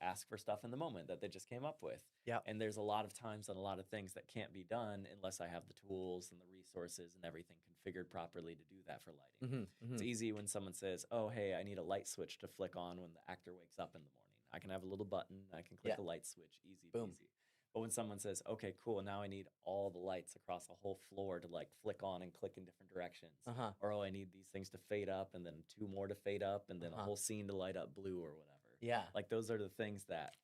ask for stuff in the moment that they just came up with. Yeah. And there's a lot of times and a lot of things that can't be done unless I have the tools and the resources and everything configured properly to do that for lighting. Mm-hmm. It's easy when someone says, "Oh, hey, I need a light switch to flick on when the actor wakes up in the morning." I can have a little button, I can click Yeah. a light switch, easy Boom. peasy. But when someone says, "Okay, cool, now I need all the lights across the whole floor to like flick on and click in different directions," Uh-huh. or "Oh, I need these things to fade up and then 2 more to fade up and then a Uh-huh. whole scene to light up blue or whatever." Yeah. Like those are the things that,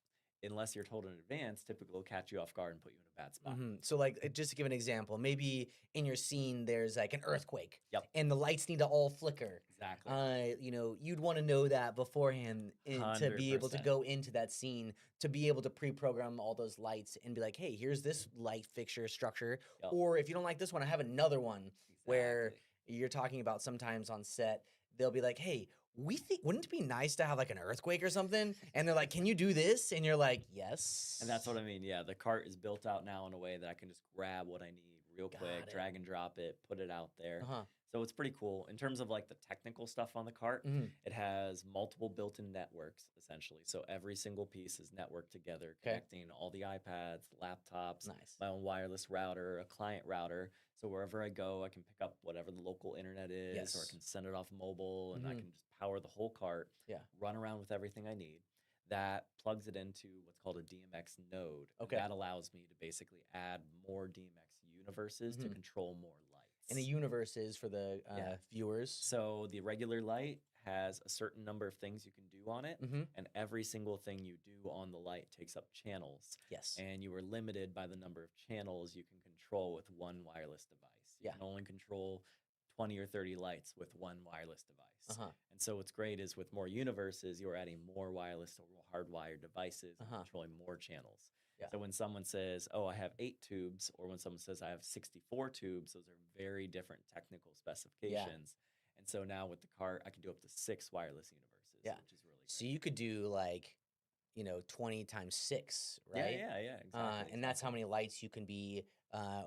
unless you're told in advance, typically will catch you off guard and put you in a bad spot. So, like, just to give an example, maybe in your scene there's like an earthquake. Yep. And the lights need to all flicker. Exactly. You'd want to know that beforehand to be able to 100%. go into that scene, to be able to pre-program all those lights and be like, hey, here's this light fixture structure. Yep. Or if you don't like this one, I have another one where Exactly. you're talking about sometimes on set, they'll be like, hey, we think, wouldn't it be nice to have like an earthquake or something? And they're like, can you do this? And you're like, yes. And that's what I mean. Yeah, the cart is built out now in a way that I can just grab what I need real Got quick, it. drag and drop it, put it out there. Uh-huh. So it's pretty cool. In terms of like the technical stuff on the cart, Mhm. it has multiple built-in networks essentially. So every single piece is networked together, Okay. connecting all the iPads, laptops, Nice. my own wireless router, a client router. So wherever I go, I can pick up whatever the local internet is, or I Yes. can send it off mobile, and I Mhm. can just power the whole cart, Yeah. run around with everything I need. That plugs it into what's called a DMX node. and Okay. that allows me to basically add more DMX universes to Mhm. control more lights. And the universe is for the Yeah. viewers. So the regular light has a certain number of things you can do on it, Mm-hmm. and every single thing you do on the light takes up channels. Yes. And you are limited by the number of channels you can control with one wireless device. You Yeah. can only control 20 or 30 lights with one wireless device. Uh-huh. And so what's great is with more universes, you're adding more wireless or more hardwired devices and Uh-huh. controlling more channels. Yeah. So when someone says, "Oh, I have 8 tubes," or when someone says, "I have 64 tubes," those are very different technical specifications. And so now with the cart, I can do up to 6 wireless universes, Yeah. which is really great. So you could do like, 20 times 6, right? Yeah, exactly. And that's how exactly. many lights you can be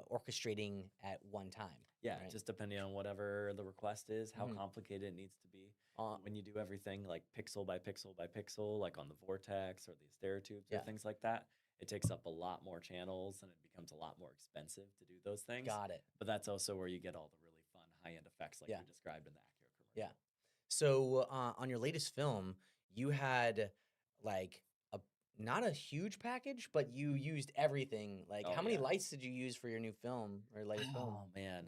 orchestrating at one time. Yeah, right? just depending on whatever the request is, how Mhm. complicated it needs to be. Uh, When you do everything like pixel by pixel by pixel, like on the Vortex or the Asteritubes Yeah. or things like that, it takes up a lot more channels and it becomes a lot more expensive to do those things. got it. But that's also where you get all the really fun high-end effects like Yeah. you described in the Acura commercial. Yeah. So on your latest film, you had like not a huge package, but you used everything. Like, Oh, how many yeah. lights did you use for your new film or latest film? Oh man,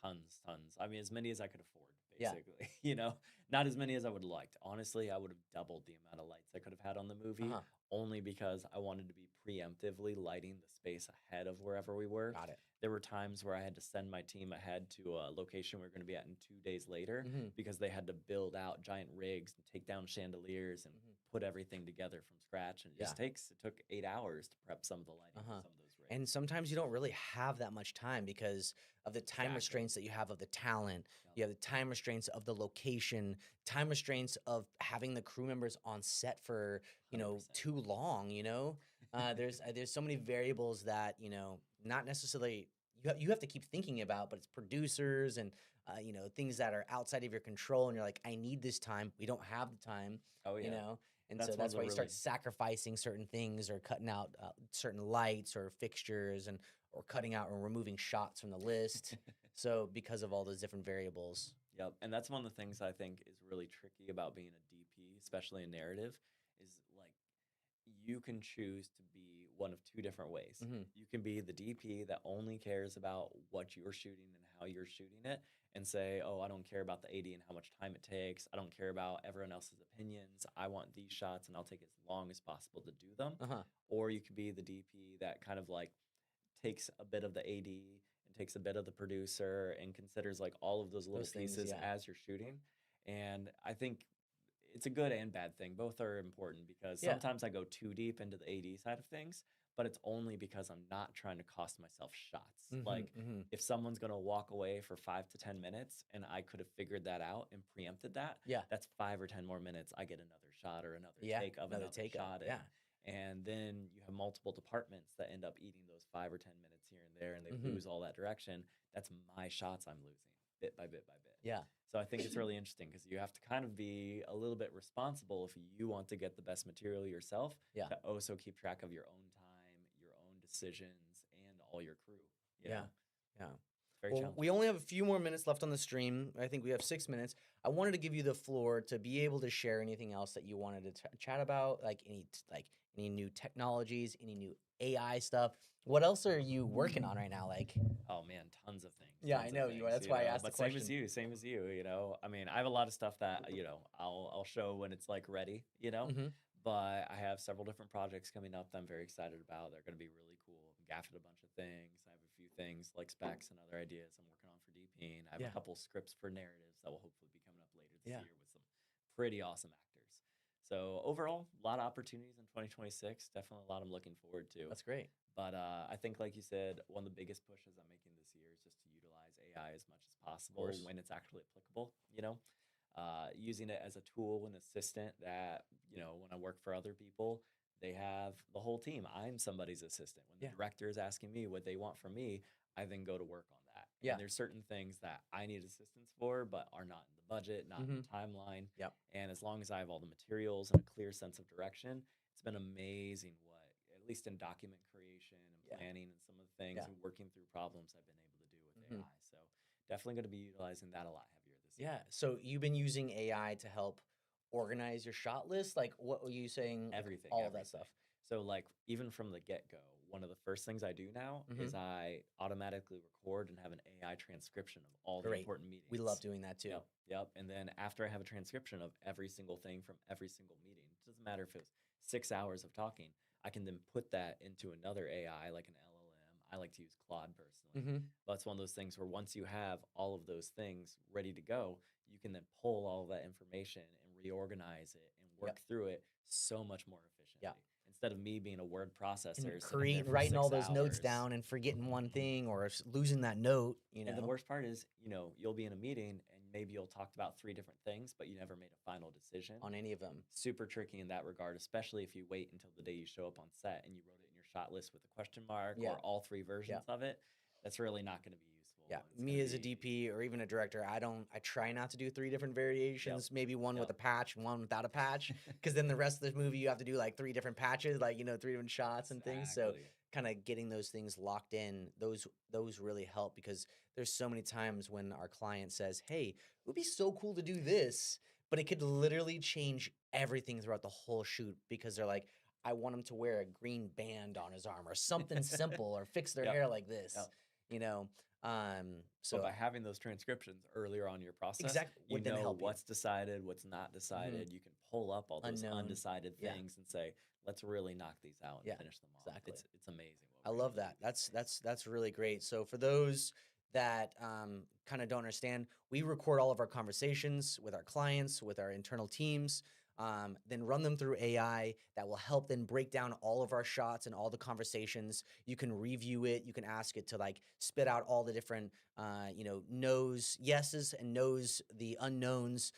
tons. I mean, as many as I could afford, Yeah. basically. You know, not as many as I would have liked. Honestly, I would have doubled the amount of lights I could have had on the movie, Uh-huh. only because I wanted to be preemptively lighting the space ahead of wherever we were. Got it. There were times where I had to send my team ahead to a location we were going to be at in 2 days later Mhm. because they had to build out giant rigs and take down chandeliers and Mhm. put everything together from scratch. And Yeah. it took 8 hours to prep some of the lighting Uh-huh. for some of those rigs. And sometimes you don't really have that much time because of the time Exactly. restraints that you have of the talent. Yep. You have the time restraints of the location, time restraints of having the crew members on set for, 100%. too long, there's so many variables that, not necessarily you have to keep thinking about, but it's producers and things that are outside of your control and you're like, I need this time. We don't have the time, Oh, you yeah. know. And That's so one of that's the why you start really- sacrificing certain things or cutting out certain lights or fixtures or cutting out or removing shots from the list. So because of all those different variables. Yep. And that's one of the things I think is really tricky about being a DP, especially in narrative, is like you can choose to be one of two different ways. Mhm. You can be the DP that only cares about what you're shooting and how you're shooting it and say, oh, I don't care about the AD and how much time it takes. I don't care about everyone else's opinions. I want these shots and I'll take as long as possible to do them. Uh-huh. Or you could be the DP that kind of like takes a bit of the AD and takes a bit of the producer and considers like all of those little Those things, pieces yeah. as you're shooting. And I think it's a good and bad thing. Both are important because Yeah. sometimes I go too deep into the AD side of things, but it's only because I'm not trying to cost myself shots. Mhm, Like mhm. if someone's going to walk away for 5 to 10 minutes and I could have figured that out and preempted that, Yeah. that's 5 or 10 more minutes. I get another shot or another Yeah, take of another another take of it, shot. yeah. And then you have multiple departments that end up eating those 5 or 10 minutes here and there and they Mhm. lose all that direction. That's my shots I'm losing bit by bit by bit. Yeah. So I think it's really interesting because you have to kind of be a little bit responsible if you want to get the best material yourself Yeah. to also keep track of your own time, your own decisions, and all your crew. You Yeah. know? Yeah. It's very Well, challenging. we only have a few more minutes left on the stream. I think we have 6 minutes. I wanted to give you the floor to be able to share anything else that you wanted to chat about, like any new technologies, any new AI stuff. What else are you working on right now? Like, Oh man, tons of things. Yeah, I tons of know you are. things, That's why I know, asked the but same as question. you, same as you. You know, I mean, I have a lot of stuff that I'll show when it's like ready. You know, Mhm. but I have several different projects coming up that I'm very excited about. They're going to be really cool. I'm gaffing a bunch of things. I have a few things like specs and other ideas I'm working on for DPing. I have Yeah. a couple scripts for narratives that will hopefully be coming up later this Yeah. year with some pretty awesome actors. So overall, a lot of opportunities in 2026. Definitely a lot I'm looking forward to. That's great. But I think, like you said, one of the biggest pushes I'm making this year is just to utilize AI as much as possible course. when it's actually applicable. Using it as a tool and assistant that when I work for other people, they have the whole team. I'm somebody's assistant. When Yeah. the director is asking me what they want from me, I then go to work on that. Yeah. And there's certain things that I need assistance for, but are not in the budget, not in the timeline. Yep. And as long as I have all the materials and a clear sense of direction, it's been amazing what, at least in document creation and Yeah. planning and some of the things Yeah. and working through problems I've been able to do with Mhm. AI. So definitely going to be utilizing that a lot heavier this year. Yeah. So you've been using AI to help organize your shot list? Like, what were you saying? Like, Everything. all of that stuff. So like even from the get-go, one of the first things I do now is I automatically record and have an AI transcription of all the Great. important meetings. We love doing that too. Yep. And then after I have a transcription of every single thing from every single meeting, it doesn't matter if it's 6 hours of talking, I can then put that into another AI like an LLM. I like to use Claude personally. But it's one of those things where once you have all of those things ready to go, you can then pull all of that information and reorganize it and work through it so much more efficiently. Instead of me being a word processor, And sitting there for writing all 6 those notes hours. down and forgetting one thing or losing that note, And the worst part is, you'll be in a meeting and maybe you'll talk about 3 different things, but you never made a final decision. on any of them. Super tricky in that regard, especially if you wait until the day you show up on set and you wrote it in your shot list with a question mark Yeah. or all 3 versions of it. That's really not going to be useful. Yeah, It's me gonna as a be- DP or even a director, I try not to do 3 different variations, maybe one with a patch and one without a patch, because then the rest of the movie you have to do like 3 different patches, like 3 different shots and things. So Exactly. kind of getting those things locked in, those really help because there's so many times when our client says, "Hey, it would be so cool to do this," but it could literally change everything throughout the whole shoot because they're like, I want him to wear a green band on his arm or something simple, or fix their Yep. hair like this. Yep. You know, So so by having those transcriptions earlier on in your process, exactly you would then know help you. what's decided, what's not decided. You can pull up all those Unknown. undecided Yeah. things and say, let's really knock these out and Yeah, finish them off. exactly. It's amazing. I What we're love able to that. do. That's really great. So for those that kind of don't understand, we record all of our conversations with our clients, with our internal teams, then run them through AI that will help then break down all of our shots and all the conversations. You can review it. You can ask it to like spit out all the different, no's, yeses, and no's, the unknowns,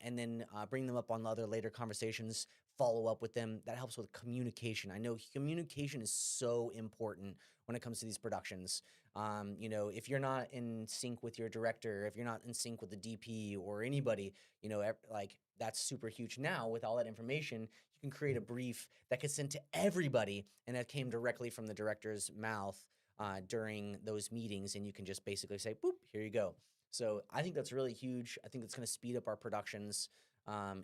and then bring them up on other later conversations. Follow up with them. That helps with communication. I know communication is so important when it comes to these productions. If you're not in sync with your director, if you're not in sync with the DP or anybody, like that's super huge. Now with all that information, you can create a brief that gets sent to everybody, and that came directly from the director's mouth during those meetings, and you can just basically say, "Boop, here you go." So I think that's really huge. I think it's going to speed up our productions.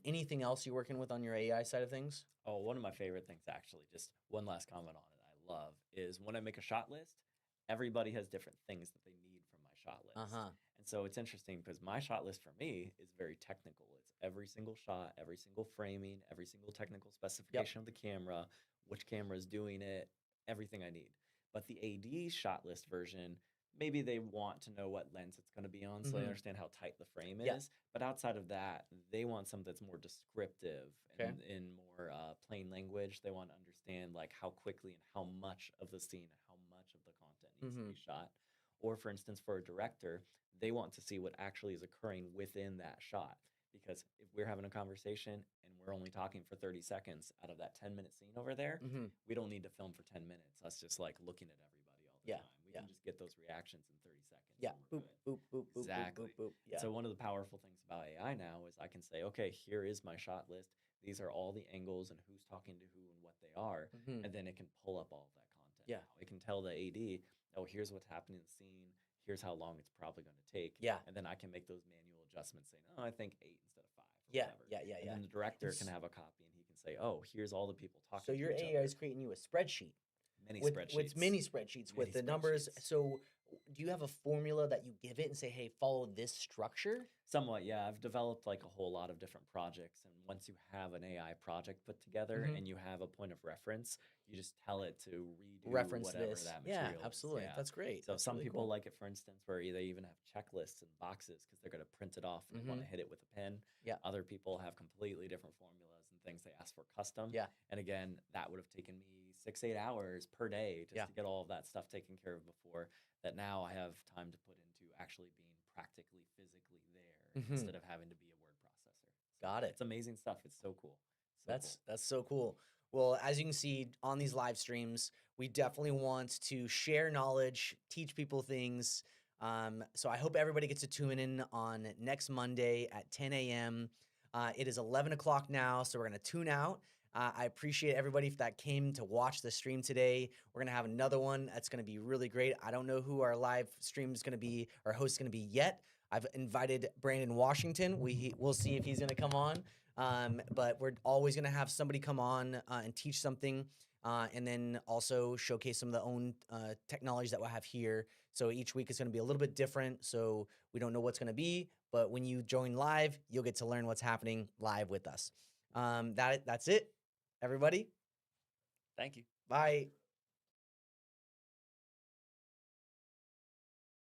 Anything else you're working with on your AI side of things? Oh, one of my favorite things, actually, just one last comment on it I love, is when I make a shot list, everybody has different things that they need from my shot list. And so it's interesting because my shot list for me is very technical. It's every single shot, every single framing, every single technical specification of the camera, which camera is doing it, everything I need. But the AD shot list version, maybe they want to know what lens it's going to be on so they understand how tight the frame Yeah. is. But outside of that, they want something that's more descriptive Okay. and in more plain language. They want to understand like how quickly and how much of the scene, how much of the content needs to be shot. Or for instance, for a director, they want to see what actually is occurring within that shot. Because if we're having a conversation and we're only talking for 30 seconds out of that 10-minute scene over there, we don't need to film for 10 minutes. Us just like looking at everybody all the Yeah, time. We can just get those reactions in 30 seconds. Yeah. and we're Boop, good. boop, boop, boop, Exactly. boop, boop, boop. Yeah. So one of the powerful things about AI now is I can say, okay, here is my shot list. These are all the angles and who's talking to who and what they are. And then it can pull up all of that content. Yeah. Now. It can tell the AD, oh, here's what's happening in the scene. Here's how long it's probably going to take. Yeah. And then I can make those manual adjustments saying, oh, I think 8 instead of 5. Or Yeah, whatever. yeah. And then the director can have a copy and he can say, oh, here's all the people talking So to your each AI other. is creating you a spreadsheet. Many with spreadsheets. mini spreadsheets with Many the numbers. spreadsheets. So do you have a formula that you give it and say, hey, follow this structure? Somewhat, yeah. I've developed like a whole lot of different projects. And once you have an AI project put together and you have a point of reference, you just tell it to redo Reference whatever this. that Yeah, material is. absolutely. Yeah. That's great. So That's some really people cool. like it, for instance, where they even have checklists and boxes because they're going to print it off and they want to hit it with a pen. Yeah. Other people have completely different formulas and things they ask for custom. Yeah. And again, that would have taken me 6-8 hours per day just Yeah. to get all of that stuff taken care of before. That now I have time to put into actually being practically physically there instead of having to be a word processor. So Got it. It's amazing stuff. It's so cool. So That's cool. that's so cool. Well, as you can see on these live streams, we definitely want to share knowledge, teach people things. So I hope everybody gets to tune in on next Monday at 10 a.m. It is 11 o'clock now, so we're going to tune out. I appreciate everybody that came to watch the stream today. We're going to have another one that's going to be really great. I don't know who our live stream is going to be, our host is going to be yet. I've invited Brandon Washington. We'll see if he's going to come on. But we're always going to have somebody come on and teach something, and then also showcase some of the own technologies that we'll have here. So each week is going to be a little bit different. So we don't know what's going to be, but when you join live, you'll get to learn what's happening live with us. That's it, everybody. Thank you. Bye.